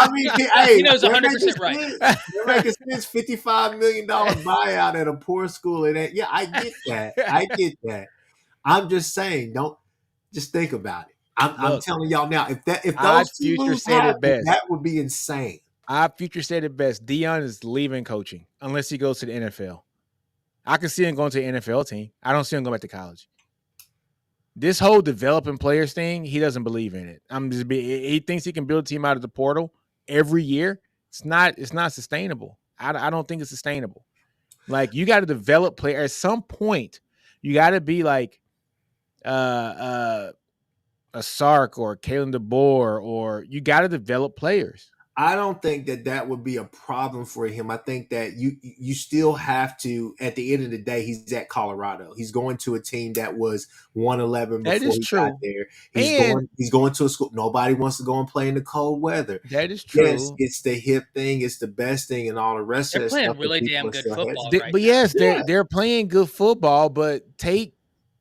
100% right. They're making this $55 million buyout at a poor school. Yeah, I get that. I'm just saying, don't just think about it. I'm telling y'all now, if those two moves happen, that would be insane. Our future said it best. Dion is leaving coaching unless he goes to the NFL. I can see him going to the NFL team. I don't see him going back to college. This whole developing players thing, he doesn't believe in it. He thinks he can build a team out of the portal every year. It's not sustainable. I don't think it's sustainable. Like, you got to develop players. At some point, you got to be like a Sark or Kalen DeBoer, or you got to develop players. I don't think that would be a problem for him. I think that you still have to, at the end of the day, he's at Colorado. He's going to a team that was 1-11 before he got there. He's going to a school. Nobody wants to go and play in the cold weather. That is true. Yes, it's the hip thing. It's the best thing, and all the rest of that stuff. They're playing really damn good football. But yes, they're playing good football, but take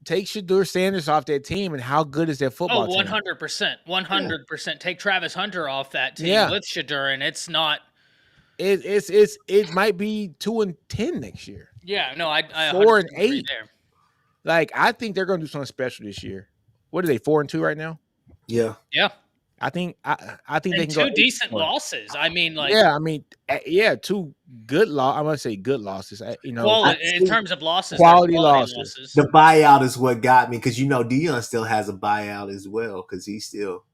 Shedeur Sanders off that team, and how good is that football team? 100%. 100%. Take Travis Hunter off that team with Shedeur, and it's not. It might be 2-10 next year. Yeah, no, I 4-8. Like, I think they're going to do something special this year. What are they, 4-2 right now? Yeah. I think they can go 2 decent losses. I mean, like 2 good losses. I'm gonna say good losses. In terms of losses, quality losses. The buyout is what got me, because Dion still has a buyout as well, because he's still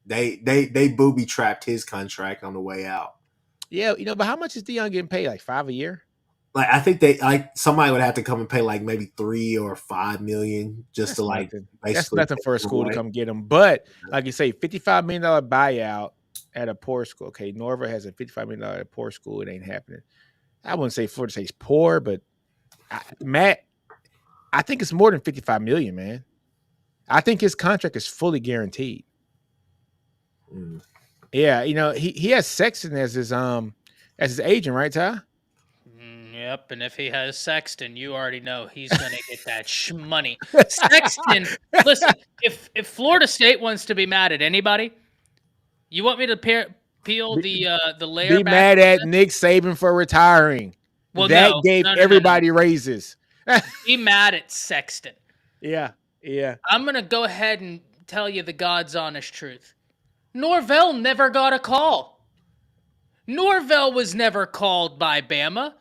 They booby trapped his contract on the way out. Yeah, but how much is Deion getting paid? Like $5 a year? Like I think somebody would have to come and pay like maybe 3 or 5 million just That's to like nothing. That's basically nothing take for a him school to away. come get him. But like you say, $55 million buyout at a poor school. Okay, Norvell has a $55 million at a poor school. It ain't happening. I wouldn't say Florida State's poor, but Matt, I think it's more than $55 million, man. I think his contract is fully guaranteed. Mm. Yeah, he has Sexton as his agent, right, Ty? Yep, and if he has Sexton, you already know he's gonna get that money. Sexton, listen, if Florida State wants to be mad at anybody, you want me to peel the layer Be back? mad at Nick Saban for retiring. Well, that no, gave no. everybody raises. Be mad at Sexton. Yeah. I'm gonna go ahead and tell you the God's honest truth. Norvell never got a call. Norvell was never called by Bama.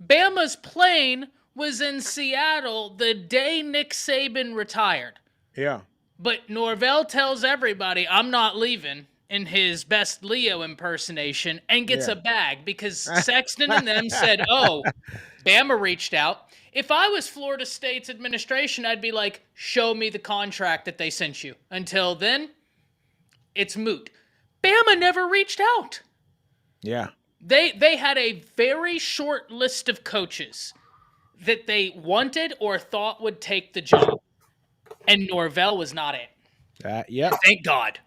Bama's plane was in Seattle the day Nick Saban retired. Yeah. But Norvell tells everybody, I'm not leaving, in his best Leo impersonation, and gets a bag because Sexton and them said, oh, Bama reached out. If I was Florida State's administration, I'd be like, show me the contract that they sent you. Until then, it's moot. Bama never reached out. Yeah. They had a very short list of coaches that they wanted or thought would take the job. And Norvell was not it. Yeah. Thank God.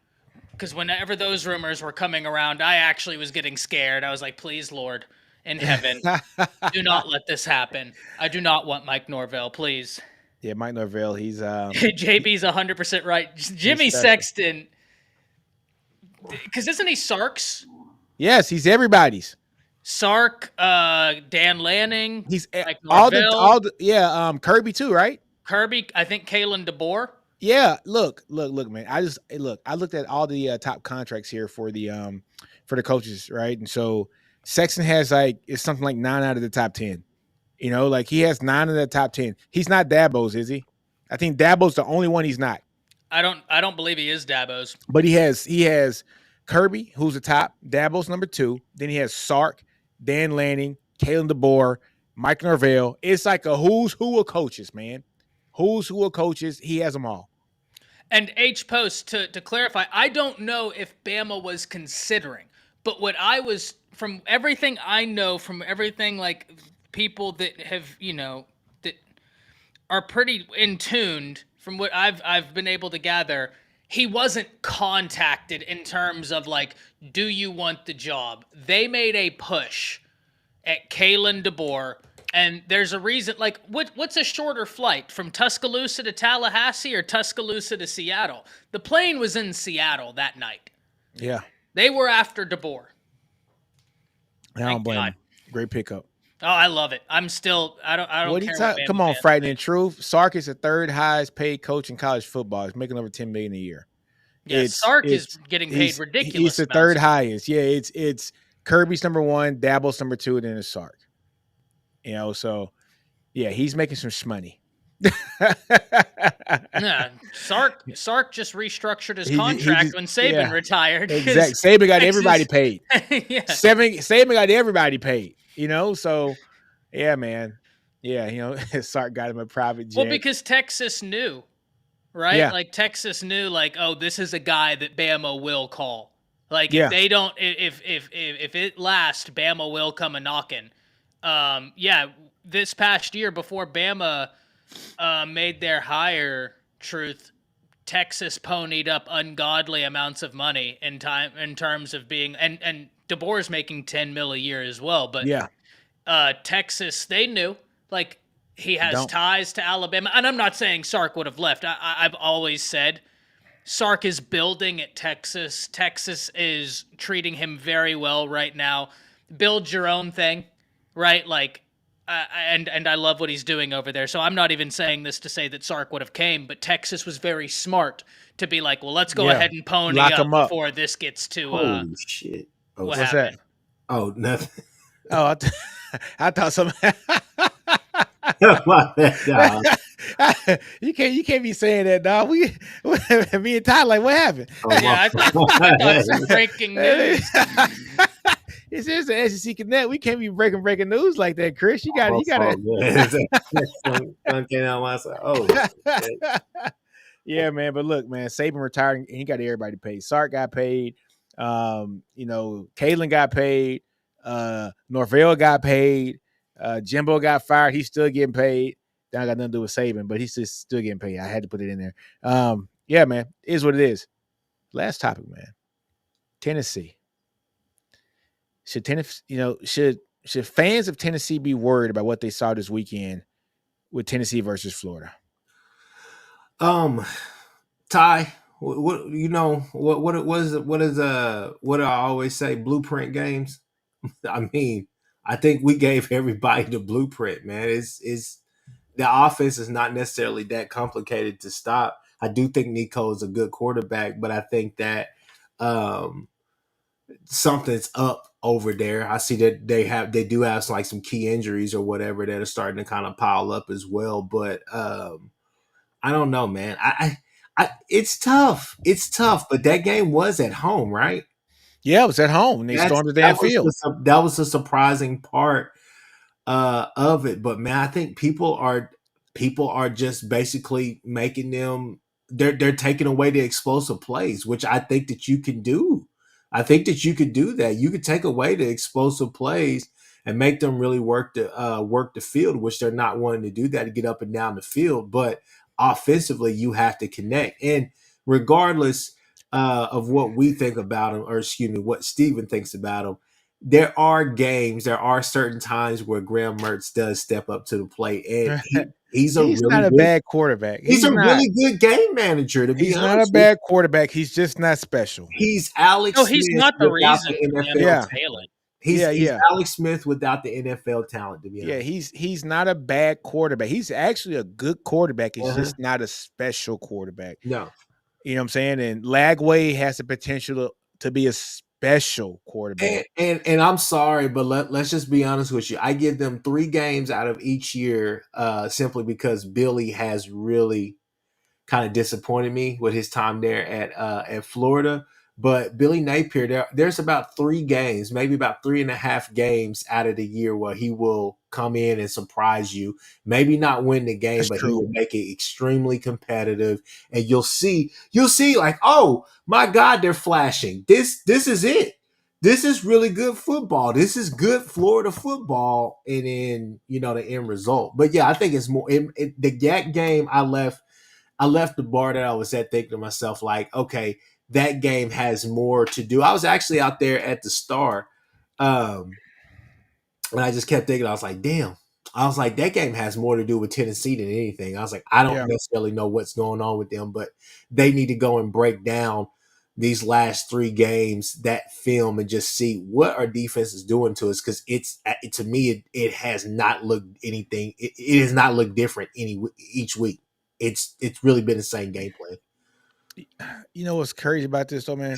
Because whenever those rumors were coming around, I actually was getting scared. I was like, please, Lord in heaven, do not let this happen. I do not want Mike Norvell, please. Yeah, Mike Norvell, he's JB's 100% right. Jimmy Sexton, because isn't he Sark's? Yes, he's everybody's. Sark, Dan Lanning, he's like Kirby too, right? Kirby, I think Kalen DeBoer. Yeah, look, man. I looked at all the top contracts here for the coaches, right? And so Sexton has it's something like 9 out of the top 10. Like he has 9 of the top 10. He's not Dabo's, is he? I think Dabo's the only one he's not. I don't believe he is Dabo's. But he has Kirby, who's the top. Dabo's number 2. Then he has Sark, Dan Lanning, Kalen DeBoer, Mike Norvell. It's like a who's who of coaches, man. Who's who of coaches. He has them all. And H-Post, to clarify, I don't know if Bama was considering, but from everything I know, from everything like people that have, that are pretty in tuned, from what I've been able to gather, he wasn't contacted in terms of like, do you want the job? They made a push at Kalen DeBoer. And there's a reason, like, what's a shorter flight, from Tuscaloosa to Tallahassee or Tuscaloosa to Seattle? The plane was in Seattle that night. Yeah. They were after DeBoer. I don't blame him. Great pickup. Oh, I love it. I don't care. Come on, Frightening Truth. Sark is the 3rd highest paid coach in college football. He's making over $10 million a year. Yeah, Sark is getting paid ridiculous. He's the 3rd highest. Yeah, it's Kirby's number 1, Dabo's number 2, and then it's Sark. So yeah, he's making some shmoney. Yeah, Sark just restructured his contract when Saban retired. Exactly. Saban got everybody paid. Yeah. Saban got everybody paid. So yeah, man. Yeah, Sark got him a private jet. Well, because Texas knew, right? Yeah. Like Texas knew, like, oh, this is a guy that Bama will call. Like if they don't, if it lasts, Bama will come a knocking. This past year before Bama made their hire, Truth, Texas ponied up ungodly amounts of money in terms of being, and DeBoer's making $10 million a year as well. But Texas, they knew, like, he has ties to Alabama, and I'm not saying Sark would have left. I've always said Sark is building at Texas. Texas is treating him very well right now. Build your own thing. Right, like, and I love what he's doing over there. So I'm not even saying this to say that Sark would have came, but Texas was very smart to be like, well, let's go ahead and pony up before this gets to. Holy shit! What's that? Oh, nothing. Oh, I thought something. You can't be saying that, dog. Me and Ty, like, what happened? Yeah, I thought some breaking news. It's just the SEC Connect. We can't be breaking news like that, Chris. You got to. Sun came out last night. Oh, yeah, man. But look, man, Saban retired and he got everybody paid. Sark got paid. Kalen got paid. Norvell got paid. Jimbo got fired. He's still getting paid. That got nothing to do with Saban, but he's still getting paid. I had to put it in there. Yeah, man. It is what it is. Last topic, man. Tennessee. Should fans of Tennessee be worried about what they saw this weekend with Tennessee versus Florida? Ty, what do I always say? Blueprint games. I mean, I think we gave everybody the blueprint, man. Is the offense is not necessarily that complicated to stop. I do think Nico is a good quarterback, but I think that something's up over there. I see that they do have like some key injuries or whatever that are starting to kind of pile up as well. But I don't know, man. It's tough. It's tough. But that game was at home, right? Yeah, it was at home. They stormed the damn field. That was a surprising part of it. But man, I think people are just basically making them. They're taking away the explosive plays, which I think that you can do. I think that you could do that. You could take away the explosive plays and make them really work the field, which they're not wanting to do that to get up and down the field. But offensively, you have to connect. And regardless of what we think about him, or excuse me, what Steven thinks about him, there are certain times where Graham Mertz does step up to the plate, and he's not a bad quarterback. He's a really good game manager. To be honest, he's not a bad quarterback. He's just not special. He's Alex. No, he's not the reason. NFL talent. He's Alex Smith without the NFL talent. To be honest, he's not a bad quarterback. He's actually a good quarterback. He's just not a special quarterback. No, you know what I'm saying. And Lagway has the potential to be a special quarterback. And I'm sorry, but let's just be honest with you. I give them 3 games out of each year simply because Billy has really kind of disappointed me with his time there at Florida. But Billy Napier, there's about 3 games, maybe about 3.5 games out of the year where he will come in and surprise you. Maybe not win the game, but he will make it extremely competitive. And you'll see like, oh my God, they're flashing. This is it. This is really good football. This is good Florida football. And then, the end result. But yeah, I think it's more the GAC game. I left the bar that I was at thinking to myself, like, okay, that game has more to do. I was actually out there at the Star, and I just kept thinking, I was like, damn. I was like, that game has more to do with Tennessee than anything. I was like, I don't necessarily know what's going on with them, but they need to go and break down these last 3 games, that film, and just see what our defense is doing to us. Because to me, it has not looked anything. It has not looked different each week. It's really been the same game plan. You know what's crazy about this though, man?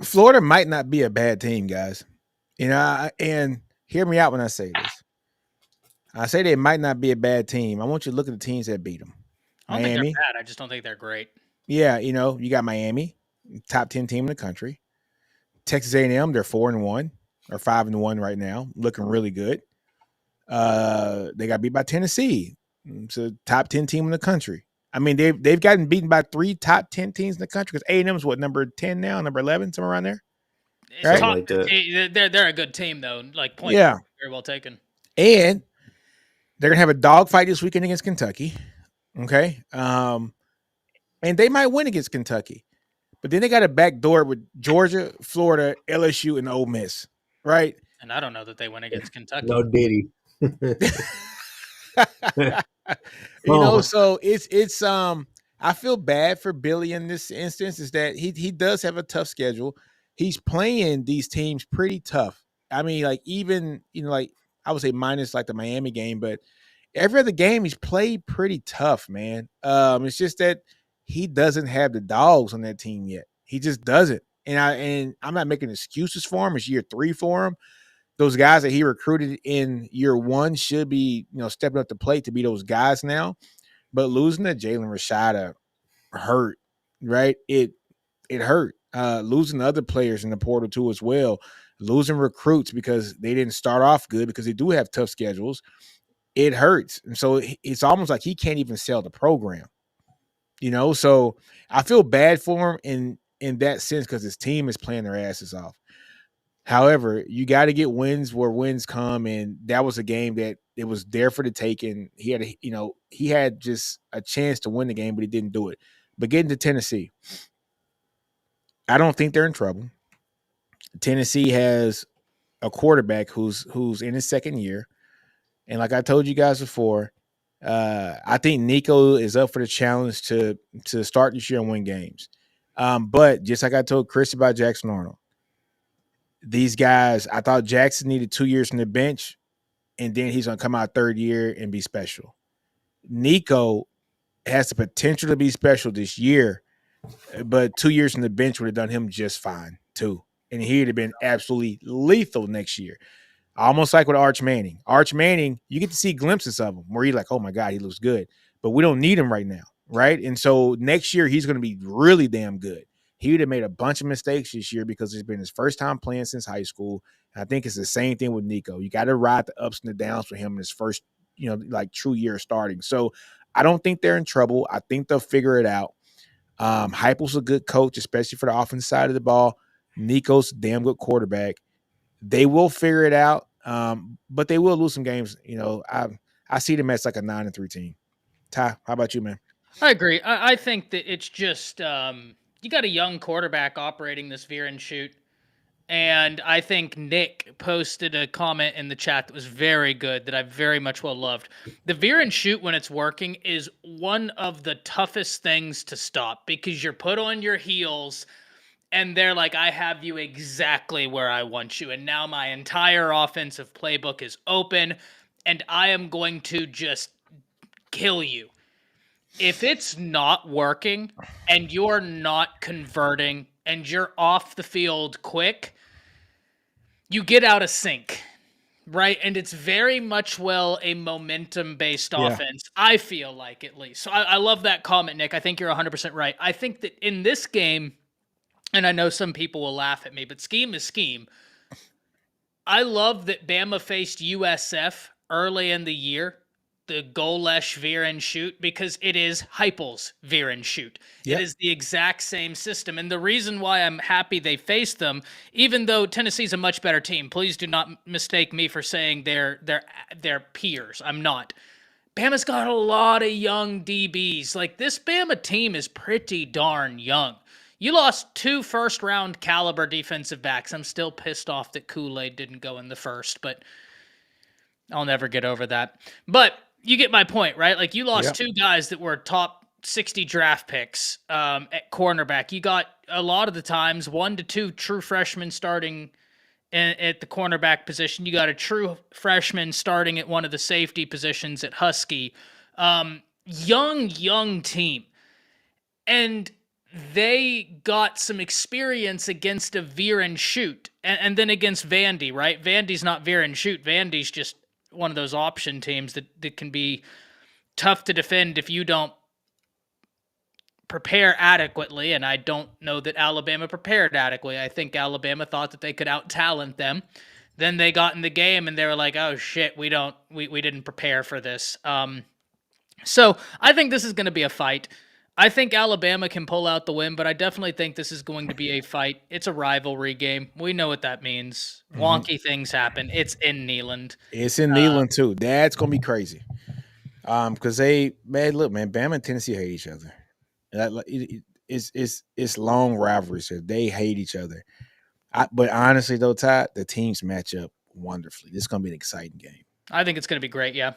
Florida might not be a bad team, guys. And hear me out when I say this. I say they might not be a bad team. I want you to look at the teams that beat them. I don't think they're bad. I just don't think they're great. Yeah, you got Miami, top 10 team in the country. Texas A&M, they're 4-1 or 5-1 right now, looking really good. They got beat by Tennessee. It's a top 10 team in the country. I mean, they've gotten beaten by 3 top 10 teams in the country because A&M's what, number 10 now, number 11, somewhere around there? Right? They're a good team, though. Like, point very well taken. And they're going to have a dogfight this weekend against Kentucky. Okay? And they might win against Kentucky. But then they got a backdoor with Georgia, Florida, LSU, and Ole Miss. Right? And I don't know that they win against Kentucky. No Diddy. So it's I feel bad for Billy in this instance, is that he does have a tough schedule. He's playing these teams pretty tough. I mean, like, even like I would say minus like the Miami game, but every other game he's played pretty tough, man. It's just that he doesn't have the dogs on that team yet. He just doesn't. And I'm not making excuses for him. It's year 3 for him. those guys that he recruited in year one should be, stepping up the plate to be those guys now. But losing to Jalen Rashada hurt, right? It hurt. Losing other players in the portal too as well. Losing recruits because they didn't start off good because they do have tough schedules. It hurts. And so it's almost like he can't even sell the program. So I feel bad for him in that sense because his team is playing their asses off. However, you got to get wins where wins come, and that was a game that it was there for the taking. He had just a chance to win the game, but he didn't do it. But getting to Tennessee, I don't think they're in trouble. Tennessee has a quarterback who's in his second year, and like I told you guys before, I think Nico is up for the challenge to start this year and win games. But just like I told Chris about Jackson Arnold, these guys, I thought Jackson needed 2 years from the bench, and then he's going to come out third year and be special. Nico has the potential to be special this year, but 2 years from the bench would have done him just fine too. And he'd have been absolutely lethal next year. Almost like with Arch Manning. Arch Manning, you get to see glimpses of him where you're like, oh my God, he looks good. But we don't need him right now, right? And so next year, he's going to be really damn good. He would have made a bunch of mistakes this year because it's been his first time playing since high school. And I think it's the same thing with Nico. You got to ride the ups and the downs for him in his first, true year starting. So I don't think they're in trouble. I think they'll figure it out. Heupel's a good coach, especially for the offensive side of the ball. Nico's a damn good quarterback. They will figure it out, but they will lose some games. I see them as like a 9-3 team. Ty, how about you, man? I agree. I think that it's just you got a young quarterback operating this veer and shoot. And I think Nick posted a comment in the chat that was very good that I very much well loved. The veer and shoot when it's working is one of the toughest things to stop because you're put on your heels and they're like, I have you exactly where I want you. And now my entire offensive playbook is open and I am going to just kill you. If it's not working and you're not converting and you're off the field quick, you get out of sync, right? And it's very much a momentum-based offense, I feel like, at least. So I love that comment, Nick. I think you're 100% right. I think that in this game, and I know some people will laugh at me, but scheme is scheme. I love that Bama faced USF early in the year, the Golesh veer and shoot, because it is Heupel's veer and shoot. Yep. It is the exact same system. And the reason why I'm happy they faced them, even though Tennessee's a much better team, please do not mistake me for saying they're peers. I'm not. Bama's got a lot of young DBs. Like, this Bama team is pretty darn young. You lost 2 first-round caliber defensive backs. I'm still pissed off that Kool-Aid didn't go in the first, but I'll never get over that. But you get my point, right? Like, you lost 2 guys that were top 60 draft picks at cornerback. You got, a lot of the times, 1 to 2 true freshmen starting at the cornerback position. You got a true freshman starting at one of the safety positions at Husky. Young team. And they got some experience against a veer and shoot. And then against Vandy, right? Vandy's not veer and shoot. Vandy's just one of those option teams that can be tough to defend if you don't prepare adequately, and I don't know that Alabama prepared adequately. I think Alabama thought that they could out-talent them. Then they got in the game, and they were like, oh, shit, we didn't prepare for this. So I think this is going to be a fight. I think Alabama can pull out the win, but I definitely think this is going to be a fight. It's a rivalry game. We know what that means. Wonky things happen. It's in Neyland. It's in Neyland, too. That's going to be crazy. Because look, man, Bama and Tennessee hate each other. It's long rivalries here. They hate each other. But honestly, though, Ty, the teams match up wonderfully. This is going to be an exciting game. I think it's going to be great, yeah.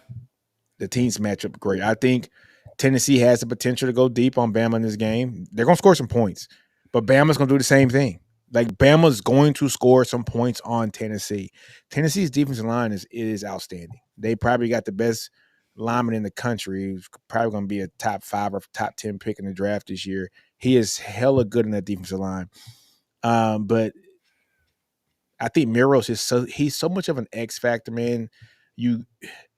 The teams match up great. I think Tennessee has the potential to go deep on Bama in this game. They're going to score some points, but Bama's going to do the same thing. Like, Bama's going to score some points on Tennessee. Tennessee's defensive line is outstanding. They probably got the best lineman in the country. He's probably going to be a top 5 or top 10 pick in the draft this year. He is hella good in that defensive line. But I think Miros is he's so much of an X factor, man. You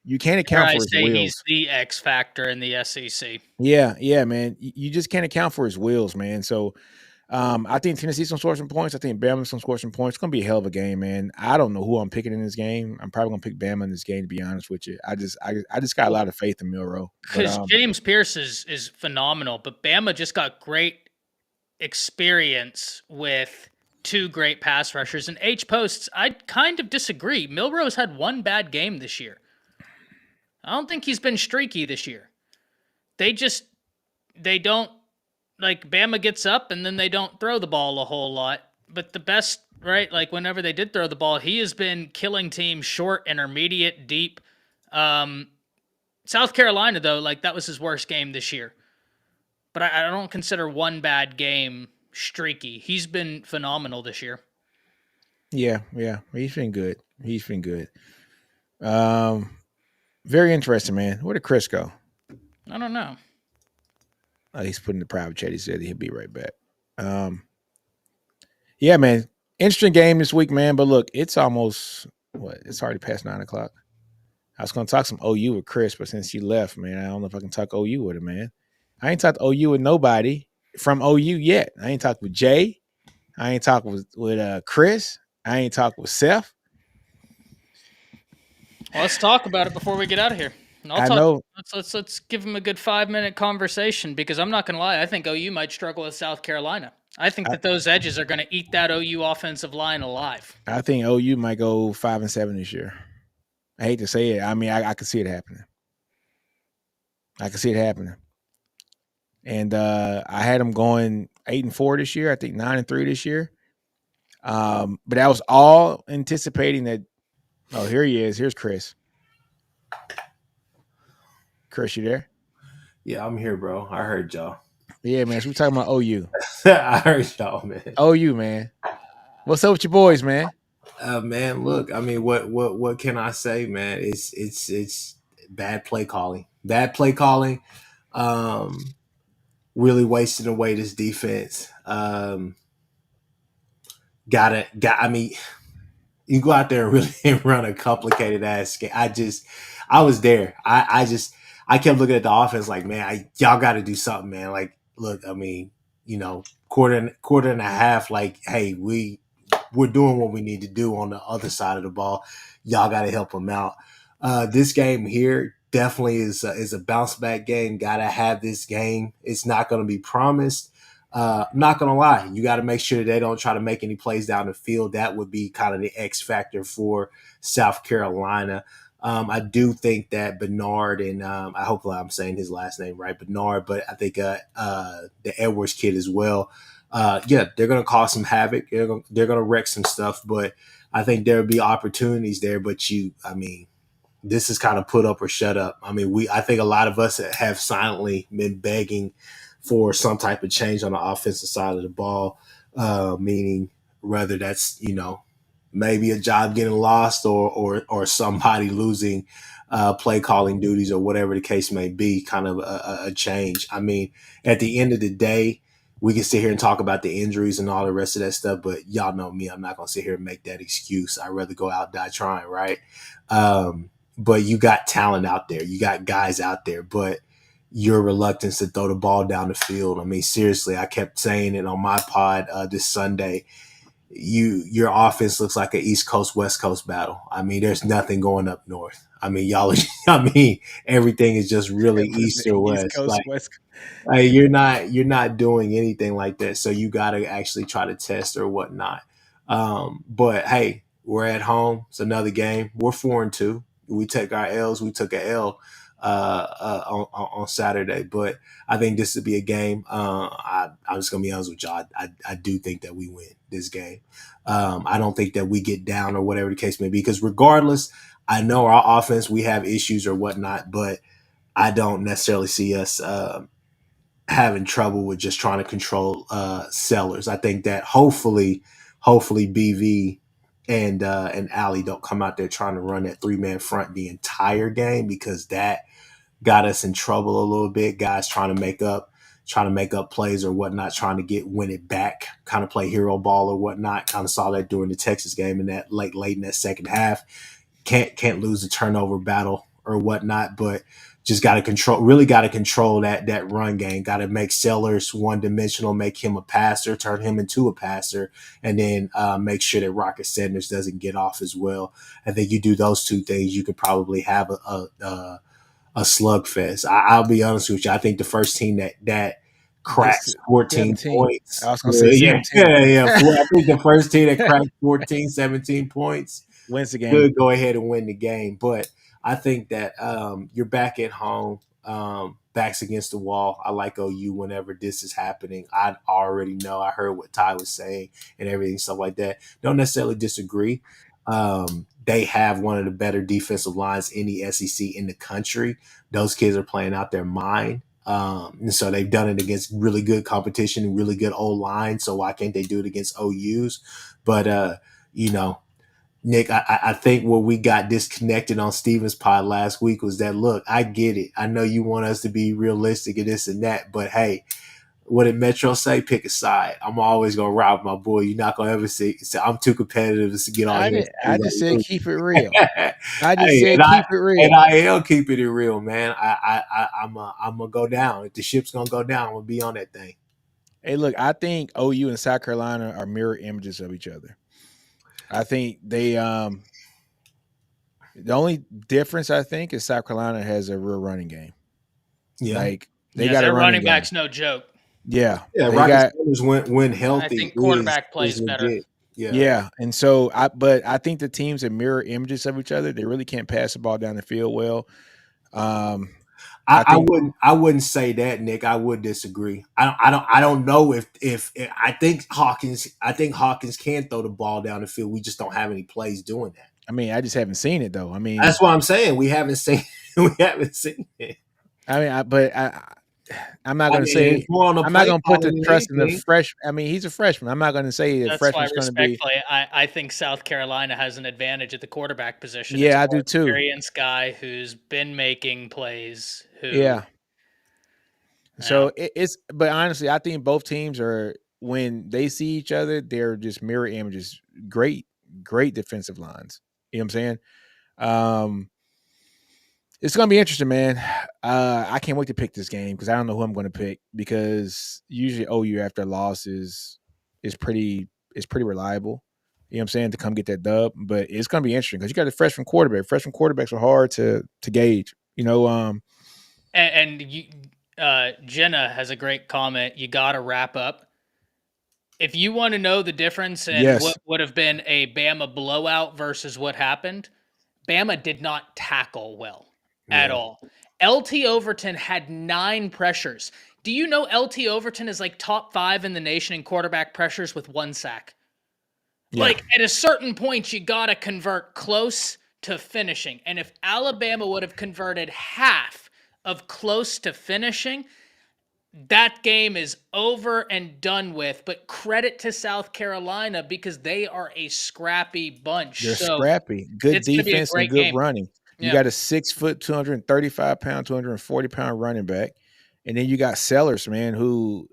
you can't Dare account I for his say he's wheels. the X factor in the SEC. Yeah, man. You just can't account for his wheels, man. So I think Tennessee's gonna score some points. I think Bama's gonna score some points. It's gonna be a hell of a game, man. I don't know who I'm picking in this game. I'm probably gonna pick Bama in this game, to be honest with you. I just got a lot of faith in Milroe. But Because James Pierce is phenomenal, but Bama just got great experience with two great pass rushers. And H posts, I kind of disagree. Milrose had one bad game this year. I don't think he's been streaky this year. They don't, like, Bama gets up and then they don't throw the ball a whole lot. But the best, right, like whenever they did throw the ball, he has been killing teams short, intermediate, deep. South Carolina, though, like, that was his worst game this year. But I don't consider one bad game streaky. He's been phenomenal this year. yeah, he's been good. He's been good. Very interesting, man. Where did Chris go? I don't know. He's putting the private chat. He said he'll be right back. Yeah, man. Interesting game this week, man. But look, it's almost it's already past 9:00. I was gonna talk some OU with Chris, but since she left, man, I don't know if I can talk OU with her, man. I ain't talked OU with nobody from OU yet. I ain't talked with Jay. I ain't talked with Chris. I ain't talked with Seth. Well, let's talk about it before we get out of here. I know. Let's give him a good 5-minute conversation, because I'm not gonna lie, I think OU might struggle with South Carolina. I think that those edges are gonna eat that OU offensive line alive. I think OU might go 5-7 this year. I hate to say it. I mean, I can see it happening. I can see it happening. And I had them going 8-4 this year. I think 9-3 this year. But that was all anticipating that. Oh, here he is. Here's Chris. Chris, you there? Yeah, I'm here, bro. I heard y'all. Yeah, man. So we're talking about OU. I heard y'all, man. OU, man. What's up with your boys, man? Man, look. I mean, what can I say, man? It's bad play calling. Bad play calling. Really wasting away this defense. I mean, you go out there and really run a complicated ass game. I was there. I kept looking at the offense like, man, y'all got to do something, man. Like, look, I mean, quarter and a half, like, hey, we're doing what we need to do on the other side of the ball. Y'all got to help them out. This game here definitely is a bounce back game. Got to have this game. It's not going to be promised. I'm not going to lie. You got to make sure they don't try to make any plays down the field. That would be kind of the X factor for South Carolina. I do think that Bernard and I hope I'm saying his last name right, Bernard, but I think the Edwards kid as well. Yeah, they're going to cause some havoc. They're going to wreck some stuff, but I think there'll be opportunities there. But this is kind of put up or shut up. I mean, I think a lot of us have silently been begging for some type of change on the offensive side of the ball, meaning whether that's, maybe a job getting lost or somebody losing play calling duties or whatever the case may be, kind of a change. I mean, at the end of the day, we can sit here and talk about the injuries and all the rest of that stuff, but y'all know me, I'm not going to sit here and make that excuse. I'd rather go out and die trying, right? But you got talent out there. You got guys out there, but your reluctance to throw the ball down the field. I mean, seriously, I kept saying it on my pod this Sunday. Your offense looks like an East Coast, West Coast battle. I mean, there's nothing going up north. I mean, everything is just really East or West. East Coast, West Coast. Like, you're not doing anything like that. So you got to actually try to test or whatnot. But hey, we're at home. It's another game. We're 4-2. We take our L's. We took an L on Saturday, but I think this would be a game. I'm just gonna be honest with y'all. I do think that we win this game. I don't think that we get down or whatever the case may be, because regardless, I know our offense, we have issues or whatnot, but I don't necessarily see us having trouble with just trying to control Sellers. I think that hopefully BV and Allie don't come out there trying to run that 3-man front the entire game, because that got us in trouble a little bit. Guys trying to make up, trying to make up plays or whatnot, trying to win it back, kind of play hero ball or whatnot. Kind of saw that during the Texas game in that late in that second half. Can't lose the turnover battle or whatnot, but just got to control that run game. Got to make Sellers one dimensional, make him a passer, turn him into a passer, and then make sure that Rocket Sanders doesn't get off as well. I think you do those two things, you could probably have a slugfest. I'll be honest with you. I think the first team that cracks 14 points. I was going to say 17. Yeah. I think the first team that cracks 14, 17 points wins the game. Could go ahead and win the game. But I think that you're back at home, backs against the wall. I like OU whenever this is happening. I already know. I heard what Ty was saying and everything, stuff like that. Don't necessarily disagree. They have one of the better defensive lines in the SEC in the country. Those kids are playing out their mind. And so they've done it against really good competition and really good old line. So why can't they do it against OUs? But, Nick, I think where we got disconnected on Steven's pod last week was that, look, I get it. I know you want us to be realistic and this and that, but hey, what did Metro say? Pick a side. I'm always going to ride with my boy. You're not going to ever say I'm too competitive to get on here. I just said keep it real. I just said keep it real. And I am keeping it real, man. I'm going to go down. If the ship's going to go down, I'm going to be on that thing. Hey, look, I think OU and South Carolina are mirror images of each other. I think they the only difference I think is South Carolina has a real running game. Yeah. Like they got a running back's no joke. Yeah. Rocket when healthy. I think quarterback plays better. Yeah. And so I think the teams are mirror images of each other. They really can't pass the ball down the field well. I wouldn't say that, Nick. I would disagree. I don't know if I think Hawkins can throw the ball down the field. We just don't have any plays doing that. I mean, I just haven't seen it though. I mean, that's what I'm saying. We haven't seen it. I mean, I'm not going to say I'm not going to put the trust in the fresh. I mean, he's a freshman. I'm not going to say the freshman's going to be. I think South Carolina has an advantage at the quarterback position. Yeah, I do too. Experienced guy who's been making plays. So but honestly, I think both teams are, when they see each other, they're just mirror images. Great defensive lines. You know what I'm saying? It's going to be interesting, man. I can't wait to pick this game because I don't know who I'm going to pick, because usually OU after a loss is pretty reliable. You know what I'm saying, to come get that dub. But it's going to be interesting because you got a freshman quarterback. Freshman quarterbacks are hard to gauge. And you, Jenna has a great comment. You got to wrap up. If you want to know the difference in what would have been a Bama blowout versus what happened, Bama did not tackle well at all. LT Overton had 9 pressures. Do you know LT Overton is like top 5 in the nation in quarterback pressures with 1 sack? Yeah. Like at a certain point, you got to convert close to finishing. And if Alabama would have converted half of close to finishing, that game is over and done with. But credit to South Carolina because they are a scrappy bunch. They're scrappy. Good defense and good running. You got a 6 foot, 235 pound, 240 pound running back. And then you got Sellers, man, who,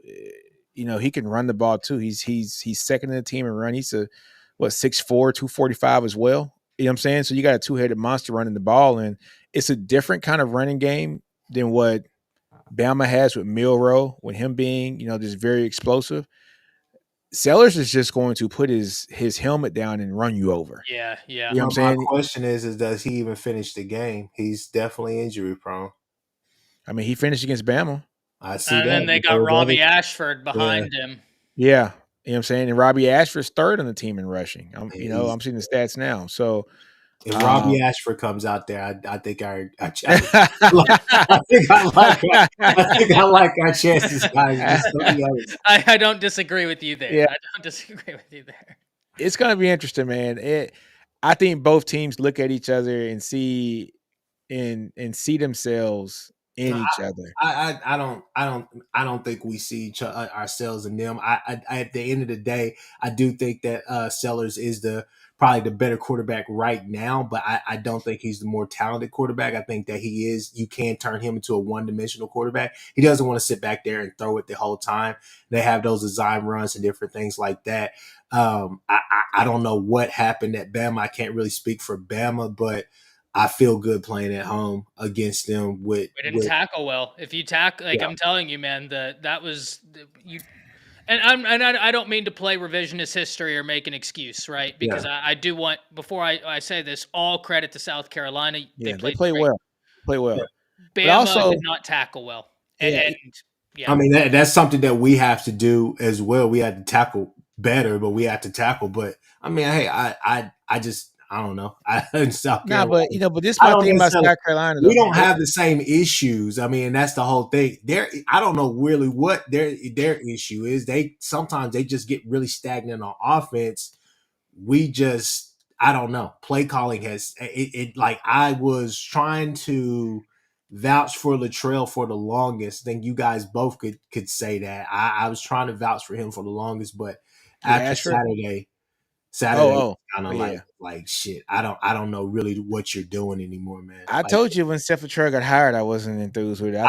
he can run the ball too. He's second in the team in run. He's 6'4", 245 as well. You know what I'm saying? So you got a 2-headed monster running the ball, and it's a different kind of running game than what Bama has with Milroe, with him being, just very explosive. Sellers is just going to put his helmet down and run you over. Yeah. You know what I'm saying? My question is does he even finish the game? He's definitely injury prone. I mean, he finished against Bama. I see and that. And then they got Robbie Ashford behind him. Yeah. You know what I'm saying? And Robbie Ashford's third on the team in rushing. I'm seeing the stats now. So if Robbie Ashford comes out there, I think I like our chances, guys. I don't disagree with you there. Yeah. I don't disagree with you there. It's going to be interesting, man. I think both teams look at each other and see themselves in each other. I don't think we see ourselves in them. I at the end of the day, I do think that Sellers is the probably the better quarterback right now, but I don't think he's the more talented quarterback. I think that he is. You can turn him into a one-dimensional quarterback. He doesn't want to sit back there and throw it the whole time. They have those design runs and different things like that. I don't know what happened at Bama. I can't really speak for Bama, but I feel good playing at home against them. We didn't tackle well. If you tackle, like, Yeah. I'm telling you, man, that was you. And I don't mean to play revisionist history or make an excuse, right? Because I do want, before I say this, all credit to South Carolina. Yeah, They they play great. well. Play well. Yeah. Bama also- did not tackle well. Yeah. And yeah. I mean, that's something that we have to do as well. We had to tackle better, but we had to tackle. But I mean, hey, I don't know. In South Nah, Carolina, but this is my thing about South Carolina. Though. we don't have the same issues. I mean, that's the whole thing. I don't know really what their issue is. Sometimes they just get really stagnant on offense. I don't know. Play calling has it like I was trying to vouch for Latrell for the longest. I think you guys both could say that. I was trying to vouch for him for the longest, but after Saturday, kind of like shit. I don't know really what you're doing anymore, man. I told you when Seth Latrell got hired, I wasn't enthused with it.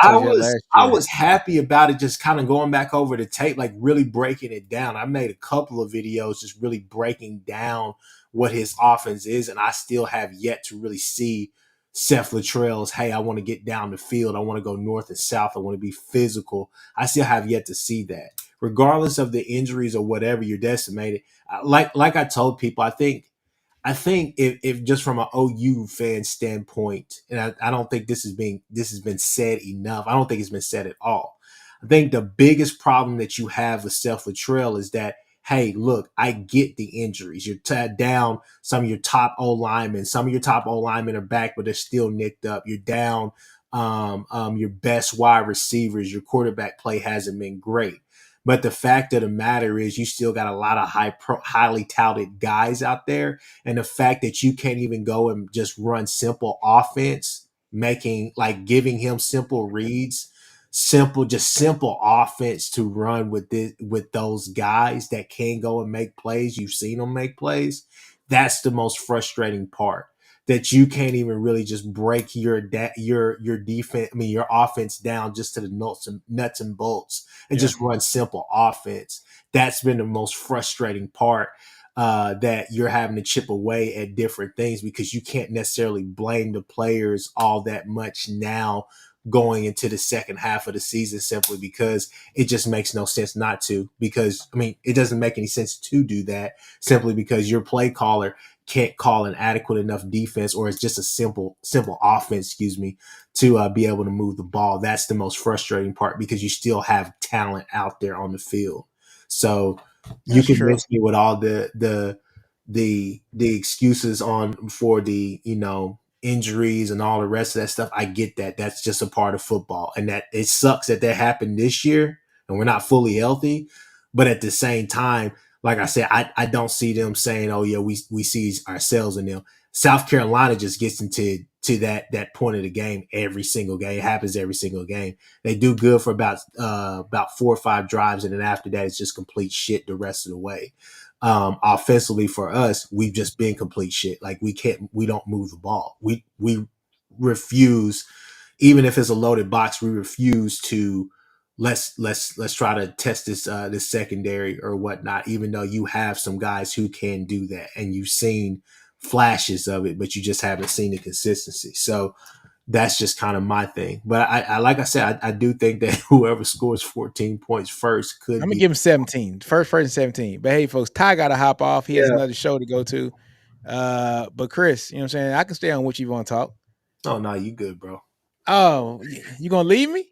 I was happy about it, just kind of going back over the tape, like really breaking it down. I made a couple of videos just really breaking down what his offense is, and I still have yet to really see Seth Latrell's, hey, I want to get down the field. I want to go north and south. I want to be physical. I still have yet to see that. Regardless of the injuries or whatever, you're decimated. Like I told people, I think if just from an OU fan standpoint, and I don't think this has been said enough. I don't think it's been said at all. I think the biggest problem that you have with Seth Latrell is that, hey, look, I get the injuries. You're down some of your top O linemen. Some of your top O linemen are back, but they're still nicked up. You're down your best wide receivers. Your quarterback play hasn't been great. But the fact of the matter is you still got a lot of highly touted guys out there. And the fact that you can't even go and just run simple offense, giving him simple reads, simple offense to run with those guys that can go and make plays. You've seen them make plays. That's the most frustrating part. That you can't even really just break your defense, your offense down just to the nuts and bolts and just run simple offense. That's been the most frustrating part, that you're having to chip away at different things because you can't necessarily blame the players all that much now going into the second half of the season, simply because it just makes no sense not to. Because it doesn't make any sense to do that simply because your play caller can't call an adequate enough defense, or it's just a simple offense, to be able to move the ball. That's the most frustrating part because you still have talent out there on the field. So you can miss me with all the excuses for the injuries and all the rest of that stuff. I get that. That's just a part of football, and that it sucks that happened this year and we're not fully healthy. But at the same time, like I said, I don't see them saying, "Oh yeah, we see ourselves in them." South Carolina just gets into that point of the game every single game. It happens every single game. They do good for about 4 or 5 drives, and then after that, it's just complete shit the rest of the way. Offensively for us, we've just been complete shit. Like we don't move the ball. We refuse, even if it's a loaded box, we refuse to. Let's try to test this secondary or whatnot, even though you have some guys who can do that and you've seen flashes of it, but you just haven't seen the consistency. So that's just kind of my thing. But I like I said, I do think that whoever scores 14 points first could. I'm gonna give him 17. First person 17. But hey, folks, Ty got to hop off. He has another show to go to. But Chris, you know what I'm saying? I can stay on what you want to talk. Oh no, you good, bro. Oh, you gonna leave me?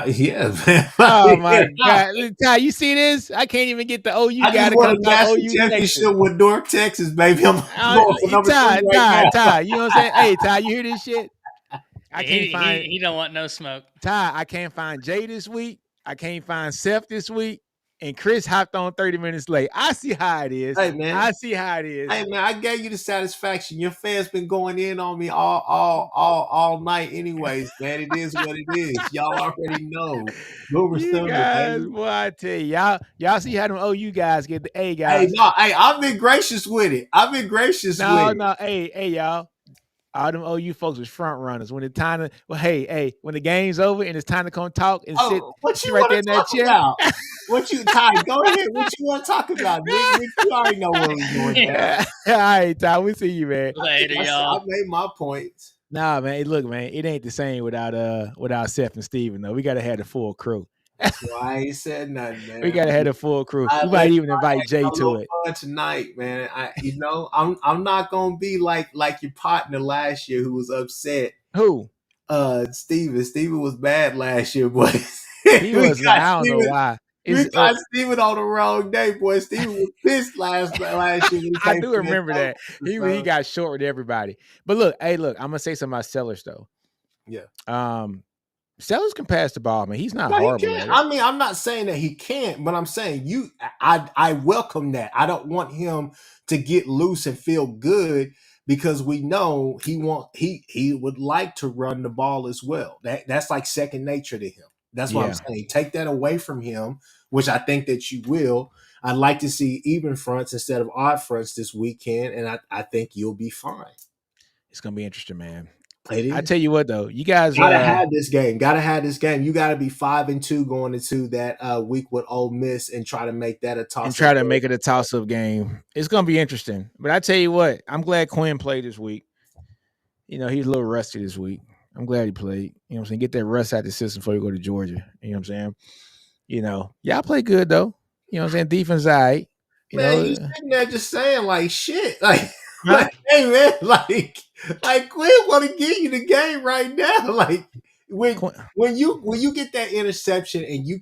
Yeah, man. Oh my God, Ty, you see this? I can't even get the OU guy to come to OU championship with North Texas, baby. I'm going for number 3 right now. Ty, you know what I'm saying? Hey, Ty, you hear this shit? I can't find. He don't want no smoke. Ty, I can't find Jay this week. I can't find Seth this week. and Chris hopped on 30 minutes late. I see how it is. Hey man, I see how it is. hey man, I gave you the satisfaction. Your fans been going in on me all night, anyways, man. It is what it is. Y'all already know. Boomer You Sooner, guys, baby. boy, I tell you, y'all see how them OU guys get the A Hey, guys. no, hey, I've been gracious with it. I've been gracious with it. No, hey, y'all. All them OU folks was front runners. When it's time to, hey, when the game's over and it's time to come talk and sit What you right want there in to that talk chair. about? What you, Ty? Go ahead. What you want to talk about, Nick? You already know where we're going down. All right, Ty, we see you, man. Later, I y'all. made my points. Nah, man. Look, man, it ain't the same without Seth and Steven, though. We gotta have the full crew. That's why I ain't said nothing, man. We gotta have the full crew. I We might even invite Jay a to little it. fun tonight, man. I'm not gonna be like your partner last year who was upset. Who? Steven. Steven was bad last year, boy. He was. I don't know why. We got Steven on the wrong day, boy. Steven was pissed last year. I do remember that. He got short with everybody. But look, I'm gonna say something about Sellers though. Yeah. Sellers can pass the ball, man. He's not horrible at it. I mean, I'm not saying that he can't, but I'm saying I welcome that. I don't want him to get loose and feel good because we know he would like to run the ball as well. That's like second nature to him. That's what I'm saying. Take that away from him, which I think that you will. I'd like to see even fronts instead of odd fronts this weekend, and I think you'll be fine. It's gonna be interesting, man. I tell you what, though, you guys gotta have this game. Gotta have this game. You gotta be 5-2 going into that week with Ole Miss and try to make that a toss. And try to make it a toss-up game. It's gonna be interesting. But I tell you what, I'm glad Quinn played this week. You know, he's a little rusty this week. I'm glad he played. You know what I'm saying? Get that rust out the system before you go to Georgia. You know what I'm saying? You know, y'all play good though. You know what I'm saying? Defense all right. You sitting there just saying like shit. Like hey man, like Quinn want to give you the game right now. Like when you get that interception and you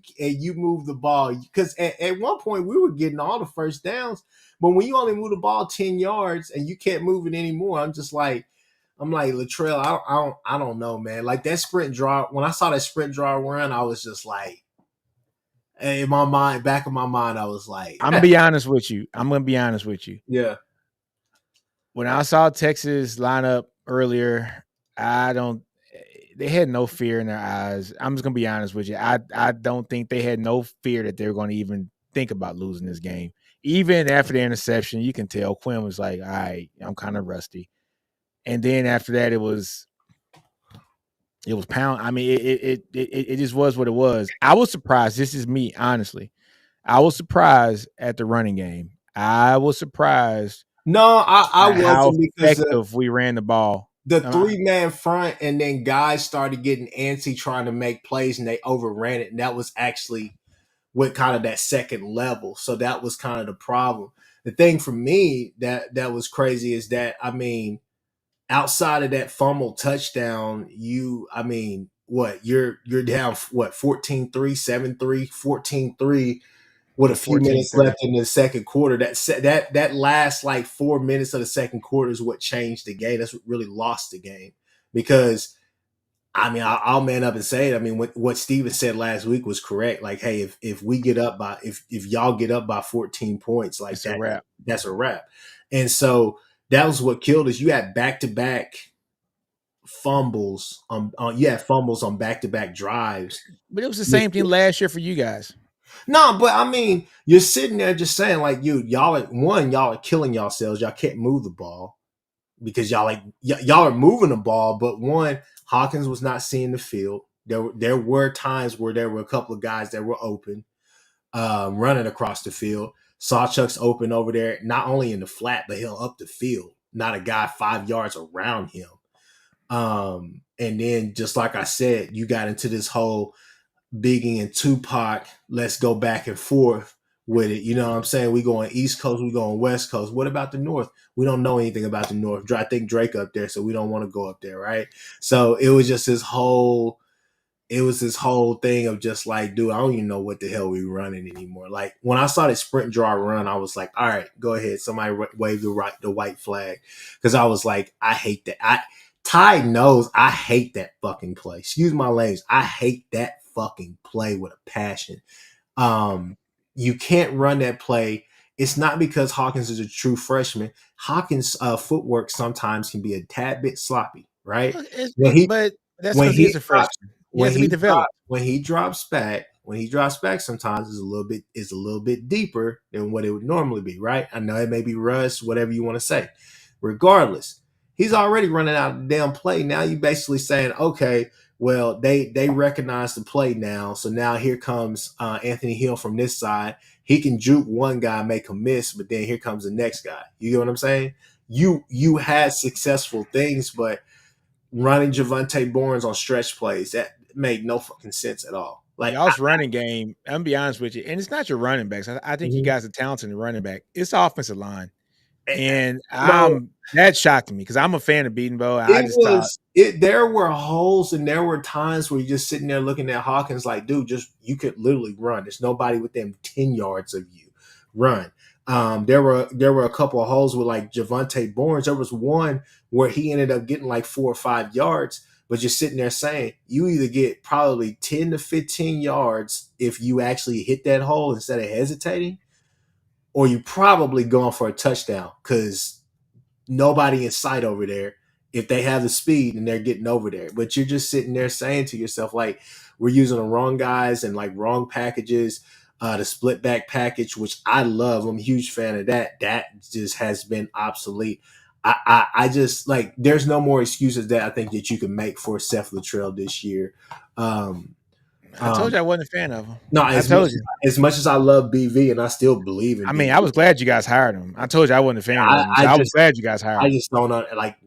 move the ball, because at one point we were getting all the first downs, but when you only move the ball 10 yards and you can't move it anymore, I'm like Latrell, I don't know, man. Like that sprint draw, when I saw that sprint draw run, I was just like, in my mind, back of my mind, I was like, I'm gonna be honest with you. Yeah. When I saw Texas line up earlier, they had no fear in their eyes. I'm just gonna be honest with you. I don't think they had no fear that they were going to even think about losing this game. Even after the interception, you can tell Quinn was like, all right, I'm kind of rusty. And then after that, it was pound. I mean, it just was what it was. I was surprised. This is me, honestly. I was surprised at the running game. I was surprised. No, I wasn't, how because effective we ran the ball. The 3-man front, and then guys started getting antsy trying to make plays, and they overran it. And that was actually with kind of that second level. So that was kind of the problem. The thing for me that was crazy is that, I mean, outside of that fumble touchdown, you're down 14-3, 7-3, 14-3 with a few minutes left in the second quarter. That last like 4 minutes of the second quarter is what changed the game. That's what really lost the game. Because I mean, I'll man up and say it. I mean, what Steven said last week was correct. Like, hey, if we get up by if y'all get up by 14 points, like that's a wrap. And so that was what killed us. You had back-to-back fumbles on back-to-back drives. But it was the same thing last year for you guys. No, but I mean, you're sitting there just saying like, y'all are killing yourselves. Y'all can't move the ball because y'all are moving the ball, but one, Hawkins was not seeing the field. There were times where there were a couple of guys that were open, running across the field. Sawchuk's open over there, not only in the flat, but he'll up the field. Not a guy 5 yards around him. And then, just like I said, you got into this whole Biggie and Tupac, let's go back and forth with it. You know what I'm saying? We going East Coast, we going West Coast. What about the North? We don't know anything about the North. I think Drake up there, so we don't want to go up there, right? So it was just this whole thing of just like, dude, I don't even know what the hell we running anymore. Like when I saw the sprint draw run, I was like, all right, go ahead. Somebody wave the white flag. Because I was like, I hate that. Ty knows I hate that fucking play. Excuse my language. I hate that fucking play with a passion. you can't run that play. It's not because Hawkins is a true freshman. Hawkins' footwork sometimes can be a tad bit sloppy, right? When he But that's when because he's he a drops freshman. He has to be developed. when he drops back, sometimes is a little bit deeper than what it would normally be, right? I know it may be rust, whatever you want to say. Regardless, he's already running out of the damn play. Now you basically saying, okay, well, they recognize the play now. So now here comes Anthony Hill from this side. He can juke one guy, make a miss, but then here comes the next guy. You get what I'm saying? You had successful things, but running Javante Barnes on stretch plays, that made no fucking sense at all. Like, Y'all's running game, I'm gonna be honest with you, and it's not your running backs. I think you guys are talented in running back. It's the offensive line. And bro, that shocked me because I'm a fan of Beatonbow. I it just thought was it. There were holes and there were times where you're just sitting there looking at Hawkins like, dude, just you could literally run. There's nobody within 10 yards of you. Run. There were a couple of holes with like Javante Barnes. There was one where he ended up getting like 4 or 5 yards, but you're sitting there saying you either get probably 10 to 15 yards if you actually hit that hole instead of hesitating, or you probably going for a touchdown because nobody in sight over there if they have the speed and they're getting over there. But you're just sitting there saying to yourself, like, we're using the wrong guys and like wrong packages. The split back package, which I love. I'm a huge fan of that. That just has been obsolete. I just like there's no more excuses that I think that you can make for Seth Luttrell this year. I told you I wasn't a fan of him. No, I told you. as much as I love BV and I still believe in I BV, mean, I was glad you guys hired him. I told you I wasn't a fan of him. So I was glad you guys hired I him. just don't know, like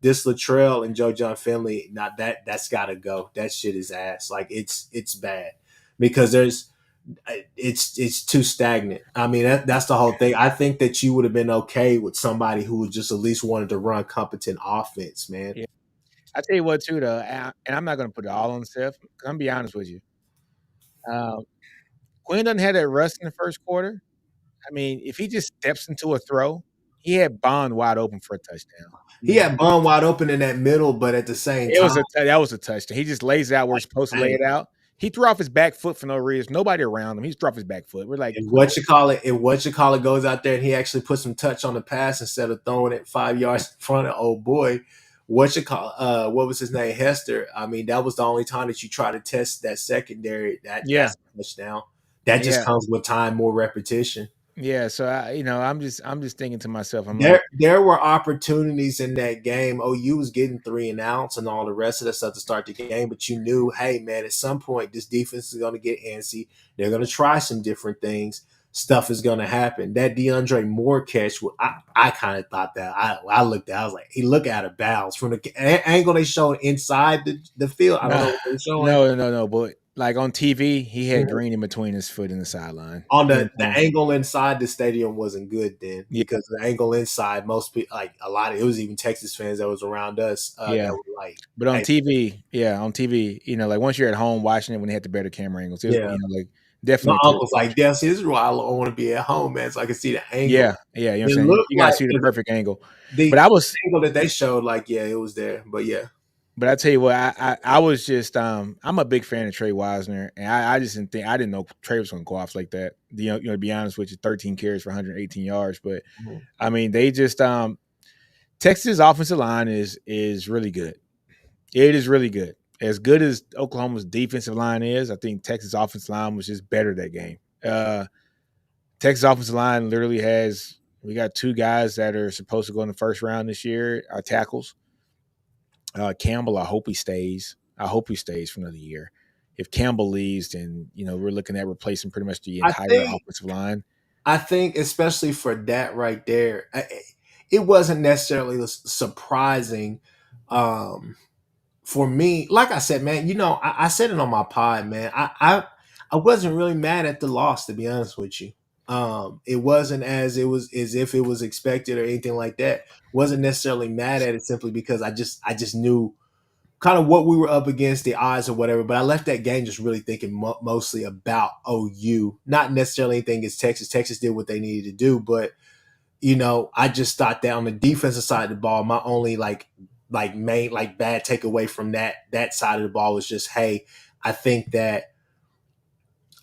this Luttrell and Joe John Finley. Not that's got to go. That shit is ass. Like it's bad because it's too stagnant. I mean that's the whole thing. I think that you would have been okay with somebody who just at least wanted to run competent offense, man. Yeah. I tell you what, too, though, and I'm not going to put it all on Seth. I'm gonna be honest with you. Quinn doesn't have that rust in the first quarter. I mean, if he just steps into a throw, he had Bond wide open for a touchdown. He had Bond wide open in that middle, but at the same It was time, that was a touchdown. He just lays it out where he's supposed to lay it out. He threw off his back foot for no reason. Nobody around him. He just threw off his back foot. We're like, if what you call it goes out there and he actually puts some touch on the pass instead of throwing it 5 yards in front of old boy. What was his name? Hester. I mean, that was the only time that you try to test that secondary. That's a touchdown. That just comes with time, more repetition. Yeah, so I'm just thinking to myself, there were opportunities in that game. OU was getting 3 and outs and all the rest of that stuff to start the game, but you knew, hey man, at some point this defense is going to get antsy. They're going to try some different things. Stuff is going to happen. That DeAndre Moore catch, I kind of thought that. I looked at, I was like, he looked out of bounds from the angle they showed inside the field. I don't know what they showing. No, but like on TV, he had green in between his foot and the sideline. On the angle inside the stadium wasn't good then because the angle inside, most people, like a lot of it was even Texas fans that was around us. That were like, but on TV, like once you're at home watching it when they had the better camera angles, like definitely. My uncle's like, "This is why I want to be at home, man, so I can see the angle." Yeah, you know what I'm saying. You gotta see the perfect angle. But I was angle that they showed, like, yeah, it was there. But yeah. But I tell you what, I was just I'm a big fan of Trey Wisner, and I just I didn't know Trey was going to go off like that. To be honest with you, 13 carries for 118 yards. But I mean, they just Texas' offensive line is really good. It is really good. As good as Oklahoma's defensive line is, I think Texas' offensive line was just better that game. Texas offensive line literally we got 2 guys that are supposed to go in the first round this year, our tackles. Campbell, I hope he stays. I hope he stays for another year. If Campbell leaves, then we're looking at replacing pretty much the entire offensive line. I think, especially for that right there, it wasn't necessarily surprising for me. Like I said, man, I said it on my pod, man. I wasn't really mad at the loss, to be honest with you. It wasn't as if it was expected or anything like that. Wasn't necessarily mad at it simply because I just knew kind of what we were up against, the odds or whatever. But I left that game just really thinking mostly about OU, not necessarily anything against Texas. Texas did what they needed to do, but I just thought that on the defensive side of the ball, my only main bad takeaway from that side of the ball was just, hey, I think that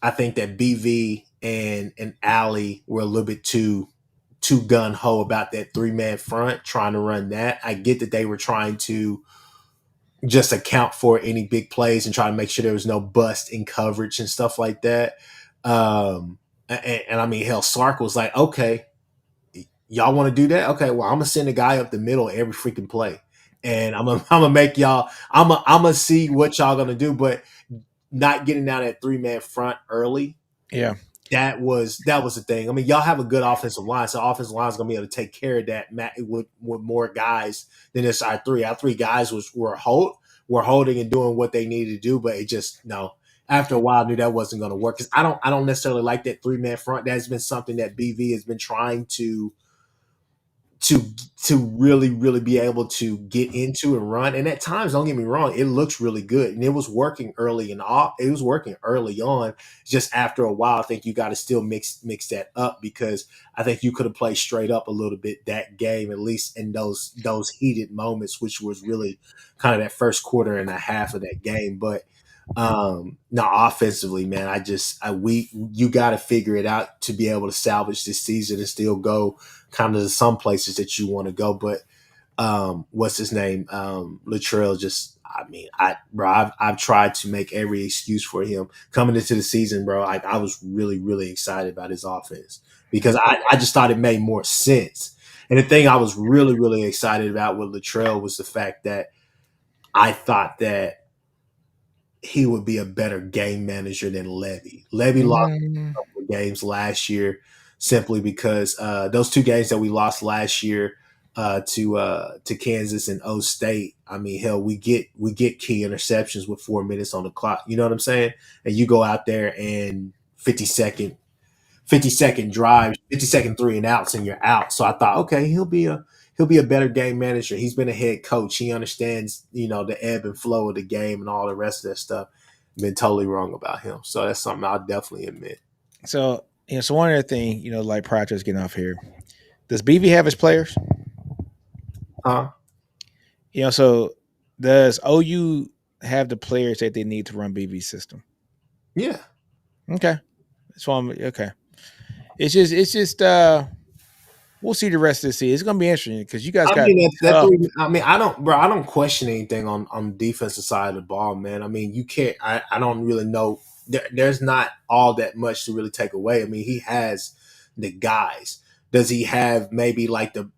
BV and Allie were a little bit too gun ho about that 3-man front, trying to run that. I get that they were trying to just account for any big plays and try to make sure there was no bust in coverage and stuff like that. And I mean, hell, Sark was like, okay, y'all want to do that? Okay, well, I'm gonna send a guy up the middle every freaking play, and I'm gonna make y'all. I'm gonna see what y'all gonna do, but not getting down that 3-man front early. Yeah, that was the thing. I mean, y'all have a good offensive line, so offensive line is gonna be able to take care of that with more guys than this. Our three guys were holding and doing what they needed to do, but it just no. After a while, I knew that wasn't going to work because I don't necessarily like that 3-man front. That's been something that BV has been trying to really be able to get into and run. And at times, don't get me wrong, it looks really good and it was working early and off. It was working early on. Just after a while, I think you got to still mix that up because I think you could have played straight up a little bit that game, at least in those heated moments, which was really kind of that first quarter and a half of that game. But now offensively, man, you got to figure it out to be able to salvage this season and still go kind of to some places that you want to go. But what's his name? Latrell just, I mean, I've tried to make every excuse for him coming into the season, bro. I was really, really excited about his offense because I just thought it made more sense. And the thing I was really, really excited about with Latrell was the fact that I thought that he would be a better game manager than Levy. Levy lost a couple of games last year simply because those 2 games that we lost last year to Kansas and O State. I mean, hell, we get key interceptions with 4 minutes on the clock. You know what I'm saying? And you go out there and 50-second drive, 50-second 3 and outs, and you're out. So I thought, okay, he'll be a better game manager. He's been a head coach. He understands, the ebb and flow of the game and all the rest of that stuff. Been totally wrong about him. So that's something I'll definitely admit. So, so one other thing, like prior to us getting off here, does BV have his players? So does OU have the players that they need to run BV's system? Yeah. Okay. So okay. It's just we'll see the rest of the season. It's gonna be interesting because you guys got. I don't question anything on the defensive side of the ball, man. I mean, you can't. I don't really know. There's not all that much to really take away. I mean, he has the guys. Does he have maybe like the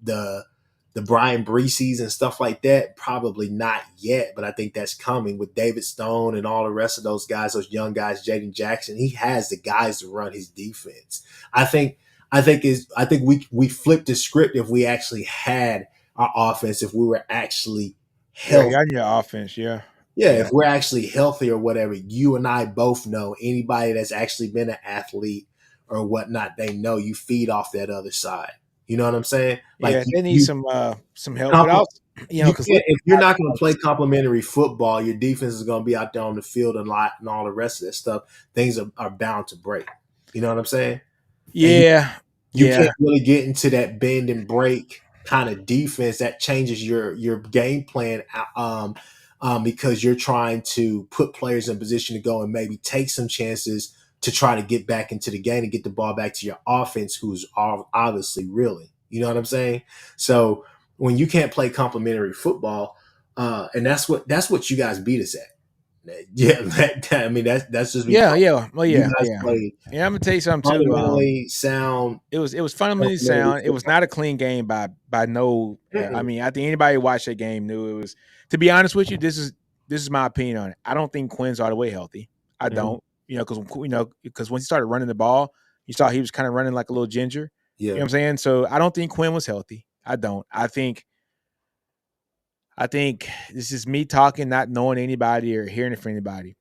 Brian Breeses and stuff like that? Probably not yet, but I think that's coming with David Stone and all the rest of those guys, those young guys, Jaden Jackson. He has the guys to run his defense. I think we flipped the script if we actually had our offense, if we were actually healthy. Yeah, your offense, yeah. If we're actually healthy or whatever. You and I both know, anybody that's actually been an athlete or whatnot, they know you feed off that other side. You know what I'm saying? Like they need some help. But also, because if you're not going to play complimentary football, your defense is going to be out there on the field and all the rest of that stuff. Things are bound to break. You know what I'm saying? Yeah. You can't really get into that bend and break kind of defense that changes your game plan because you're trying to put players in position to go and maybe take some chances to try to get back into the game and get the ball back to your offense, who's obviously reeling. You know what I'm saying? So when you can't play complimentary football, and that's what you guys beat us at. Yeah, I mean that's just well, yeah. Played I'm gonna tell you something too. Fundamentally sound. It was fundamentally sound. It was not a clean game by no. I mean, I think anybody who watched that game knew it was. To be honest with you, this is my opinion on it. I don't think Quinn's all the way healthy. I don't. Because when he started running the ball, you saw he was kind of running like a little ginger. Yeah. You know what I'm saying? So I don't think Quinn was healthy. I don't. I think this is me talking, not knowing anybody or hearing it from anybody.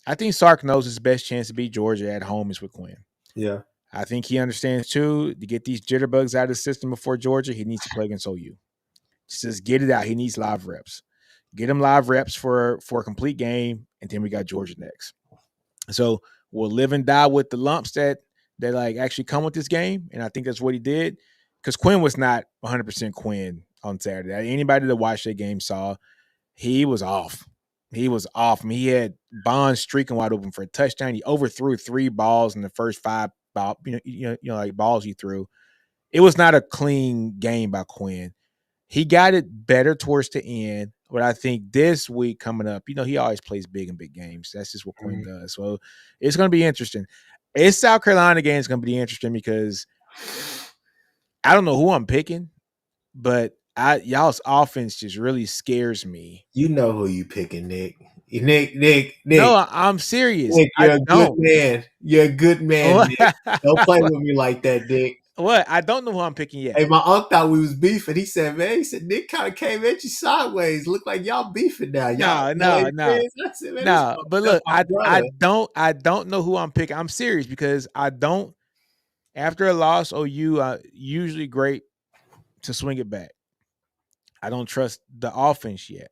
I think Sark knows his best chance to beat Georgia at home is with Quinn. Yeah. I think he understands too, to get these jitterbugs out of the system before Georgia, he needs to play against OU. Just get it out. He needs live reps. Get him live reps for a complete game, and then we got Georgia next. So we'll live and die with the lumps that like actually come with this game, and I think that's what he did. Because Quinn was not 100% Quinn on Saturday. Anybody that watched that game saw he was off. He was off. I mean, he had Bond streaking wide open for a touchdown. He overthrew 3 balls in the first 5 ball, like balls he threw. It was not a clean game by Quinn. He got it better towards the end, but I think this week coming up, he always plays big in big games. That's just what Quinn does. So it's going to be interesting. It's South Carolina game is going to be interesting because I don't know who I'm picking, but y'all's offense just really scares me. You know who you picking, Nick. Nick. No, I'm serious. Nick, you're a good man. You're a good man, Nick. Don't play with me like that, Nick. What? I don't know who I'm picking yet. Hey, my uncle thought we was beefing. He said, Nick kind of came at you sideways. Look like y'all beefing now. No. No, but look, I don't know who I'm picking. I'm serious because I don't. After a loss, OU are usually great to swing it back. I don't trust the offense yet.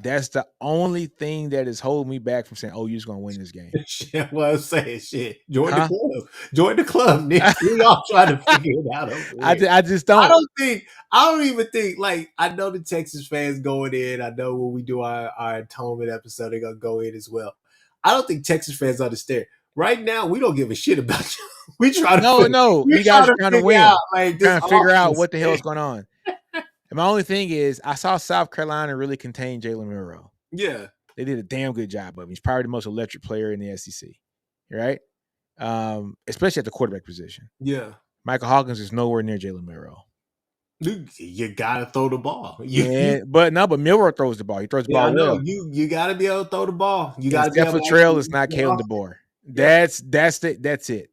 That's the only thing that is holding me back from saying, "OU's going to win this game." Shit, what I'm saying, shit. Join the club, Nick. We all trying to figure it out. I just don't. I don't even think. Like, I know the Texas fans going in. I know when we do our atonement episode, they're gonna go in as well. I don't think Texas fans understand. Right now, we don't give a shit about you. We try to you guys are trying to win. Trying to figure out what the hell is going on. And my only thing is, I saw South Carolina really contain Jalen Milroe. Yeah. They did a damn good job of him. He's probably the most electric player in the SEC, right? Especially at the quarterback position. Yeah. Michael Hawkins is nowhere near Jalen Milroe. You gotta throw the ball. But Milroe throws the ball. He throws the ball well. You gotta be able to throw the ball. You gotta. Steph Latrell is not Kalen DeBoer. That's it.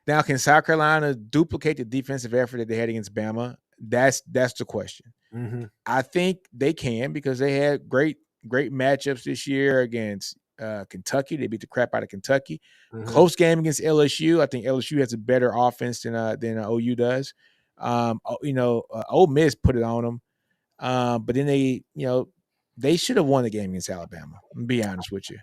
Now, can South Carolina duplicate the defensive effort that they had against Bama? That's the question. Mm-hmm. I think they can because they had great matchups this year against Kentucky. They beat the crap out of Kentucky. Mm-hmm. Close game against LSU. I think LSU has a better offense than OU does. Ole Miss put it on them, but then they should have won the game against Alabama. I'm be honest with you.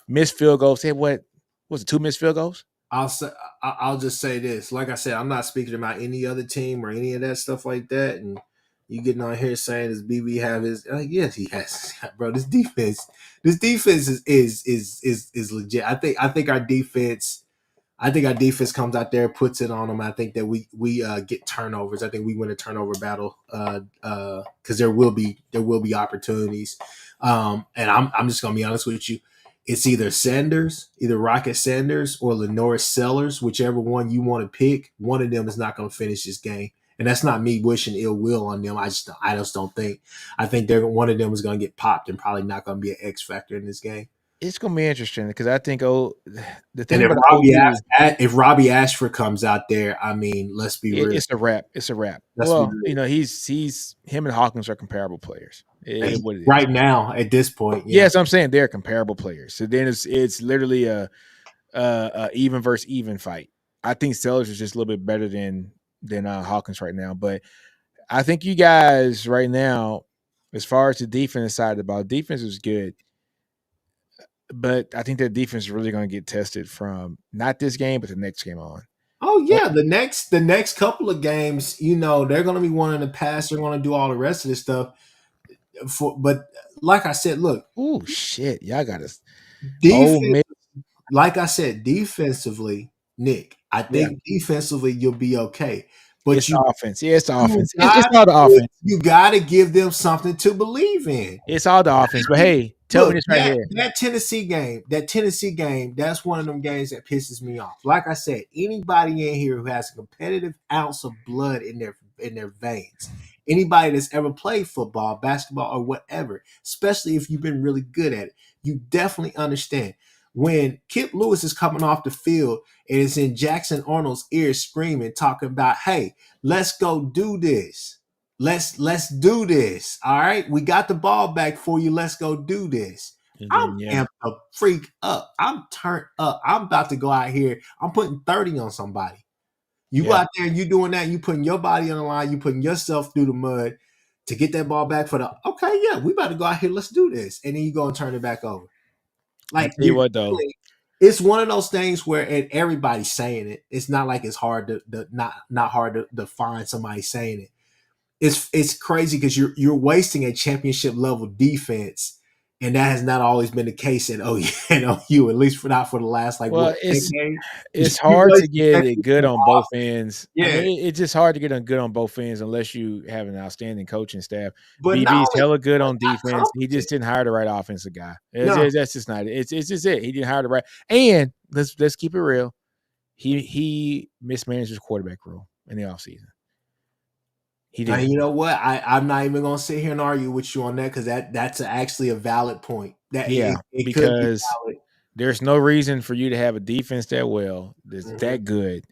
Missed field goals. Hey, what was it? 2 missed field goals? I'll just say this. Like I said, I'm not speaking about any other team or any of that stuff like that. And you getting on here saying does BB have his? Yes, he has, bro. This defense is legit. I think our defense. Comes out there, puts it on them. I think that we get turnovers. I think we win a turnover battle because there will be opportunities. And I'm just gonna be honest with you. It's either Rocket Sanders or Lenore Sellers, whichever one you want to pick. One of them is not going to finish this game, and that's not me wishing ill will on them. I just don't think. I think one of them is going to get popped and probably not going to be an X factor in this game. It's going to be interesting because I think the thing and if Robbie Ashford comes out there, I mean, let's be real. It's a wrap. He's him and Hawkins are comparable players. Right now, at this point, yes, I'm saying they're comparable players. So then it's literally a even versus even fight. I think Sellers is just a little bit better than Hawkins right now, but I think you guys right now, as far as the defense side of the ball, defense is good, but I think that defense is really going to get tested from not this game, but the next game on. Oh yeah, the next couple of games, they're going to be wanting to pass. They're going to do all the rest of this stuff. But like I said, look. Oh shit, y'all got us. Like I said, defensively, Nick, I think defensively you'll be okay. But it's the offense. Yeah, it's the offense. It's all the offense. You got to give them something to believe in. It's all the offense. But hey, tell me this right here. That Tennessee game, that's one of them games that pisses me off. Like I said, anybody in here who has a competitive ounce of blood in their veins, anybody that's ever played football, basketball, or whatever, especially if you've been really good at it, you definitely understand. When Kip Lewis is coming off the field and it's in Jackson Arnold's ear screaming, talking about, hey, let's go do this. Let's do this. All right. We got the ball back for you. Let's go do this. I'm amped the freak up. I'm turned up. I'm about to go out here. I'm putting 30 on somebody. You go out there and you doing that. You putting your body on the line. You putting yourself through the mud to get that ball back we about to go out here. Let's do this. And then you go and turn it back over. Like, it's one of those things where and everybody's saying it. It's not like it's hard to not hard to find somebody saying it. It's crazy because you're wasting a championship level defense And that has not always been the case at OU, at least not for the last Well, decade. it's hard to get it good on both ends. Yeah. I mean, it's just hard to get it good on both ends unless you have an outstanding coaching staff. But BB's not hella good on not defense. He just competent. didn't hire the right offensive guy. No. That's just not it. It's just it. He didn't hire the right. And let's keep it real. He mismanaged his quarterback room in the offseason. He Now, did. you know what? I'm not even gonna sit here and argue with you on that because that's actually a valid point. That Yeah, it could be because valid. there's no reason for you to have a defense that well, that's Mhm. that good,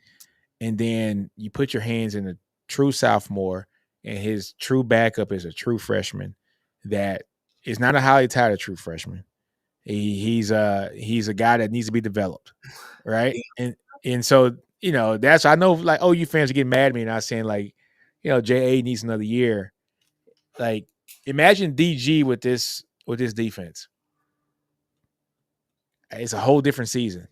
and then you put your hands in a true sophomore, and his true backup is a true freshman that is not a highly touted true freshman. He's a guy that needs to be developed, right? And so that's I know like OU fans are getting mad at me not saying like JA needs another year. Like imagine DG with this defense. It's a whole different season.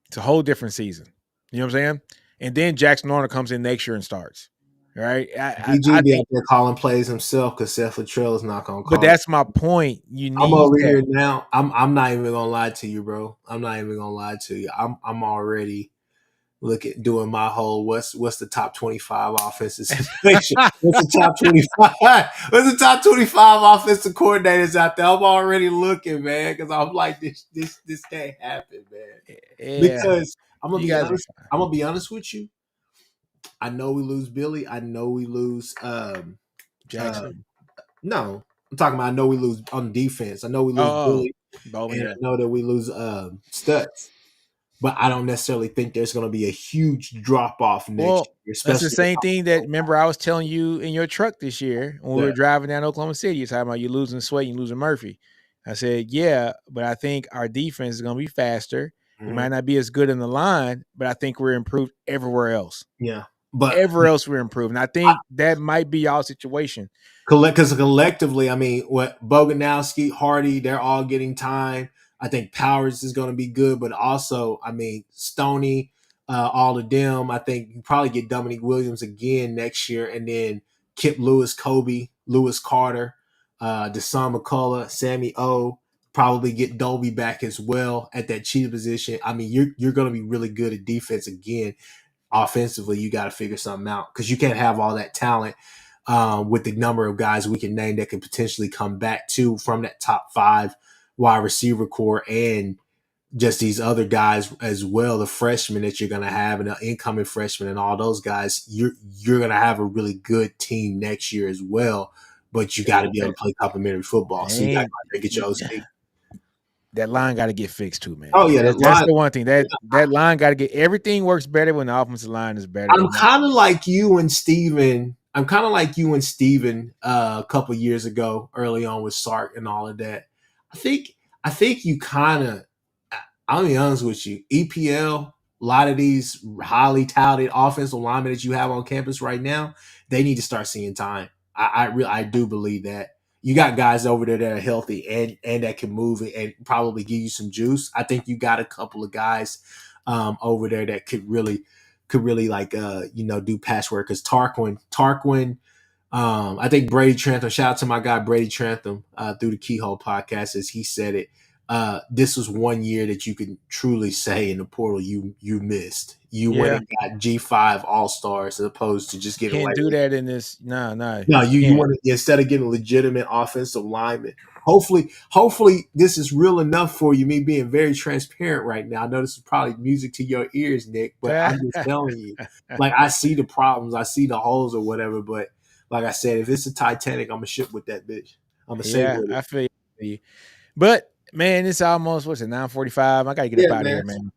It's a whole different season. You know what I'm saying? And then Jackson Arnold comes in next year and starts. Right? DG be out there calling plays himself because Seth Littrell is not gonna call. But that's my point. You need. I'm over here now. I'm not even gonna lie to you, bro. I'm not even gonna lie to you. I'm already doing my whole what's the top 25 offensive situation. What's the top 25? What's the top 25 offensive coordinators out there? I'm already looking, man, because I'm like this can't happen, man. Yeah. Because I'm gonna be honest with you. I know we lose Billy. I know we lose Jackson. No, I'm talking about I know we lose on defense. I know we lose Billy. And I know that we lose Stutz. But I don't necessarily think there's going to be a huge drop off next year. That's the same thing that remember I was telling you in your truck this year when we were driving down Oklahoma City. You're talking about you losing Sway, you losing Murphy. I said, yeah, but I think our defense is going to be faster. Mm-hmm. It might not be as good in the line, but I think we're improved everywhere else. Yeah. But everywhere else we're improving. I think that might be y'all situation. Because collectively, I mean, what Boganowski, Hardy, they're all getting time. I think Powers is going to be good, but also, I mean, Stoney, all of them. I think you probably get Dominique Williams again next year, and then Kip Lewis, Kobe, Lewis Carter, Deshaun McCullough, Sammy O. Probably get Dolby back as well at that cheetah position. I mean, you're going to be really good at defense again. Offensively, you got to figure something out because you can't have all that talent with the number of guys we can name that can potentially come back to from that top 5 wide receiver core and just these other guys as well, the freshmen that you're going to have and the incoming freshmen and all those guys, you're going to have a really good team next year as well, but you got to be able to play complementary football. So you got to get your OC. That line got to get fixed too, man. Oh, yeah. That's the one thing. That line got to get – everything works better when the offensive line is better. I'm kind of like you and Steven a couple years ago early on with Sark and all of that. I think you kind of – I'll be honest with you. EPL, a lot of these highly touted offensive linemen that you have on campus right now, they need to start seeing time. I do believe that. You got guys over there that are healthy and that can move and probably give you some juice. I think you got a couple of guys over there that could really like do patchwork. Because Tarquin, I think Brady Trantham. Shout out to my guy Brady Trantham through the Keyhole podcast, as he said it. This was one year that you can truly say in the portal you missed. You went and got G5 All-Stars as opposed to just getting. Can't do that in this. No. You want to, instead of getting legitimate offensive linemen. Hopefully this is real enough for you. Me being very transparent right now. I know this is probably music to your ears, Nick, but I'm just telling you. Like I see the problems, I see the holes or whatever. But like I said, if it's a Titanic, I'm gonna ship with that bitch. I'm gonna say with it. I feel you. But man, it's almost 9:45. I gotta get up out of here, man.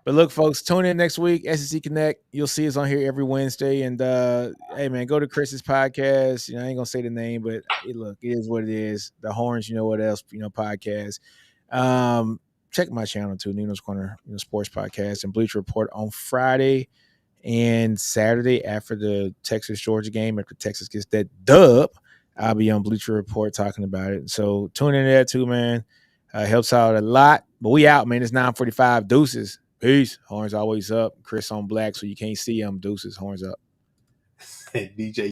But look, folks, tune in next week. SEC Connect. You'll see us on here every Wednesday. And hey, man, go to Chris's podcast. I ain't gonna say the name, but look, it is what it is. The Horns, what else? Podcast. Check my channel too, Nino's Corner, Sports Podcast, and Bleacher Report on Friday and Saturday after the Texas-Georgia game. After Texas gets that dub, I'll be on Bleacher Report talking about it. So tune in there too, man. Helps out a lot. But we out, man. It's 9:45. Deuces. Peace. Horns always up. Chris on black, so you can't see him. Deuces. Horns up. DJ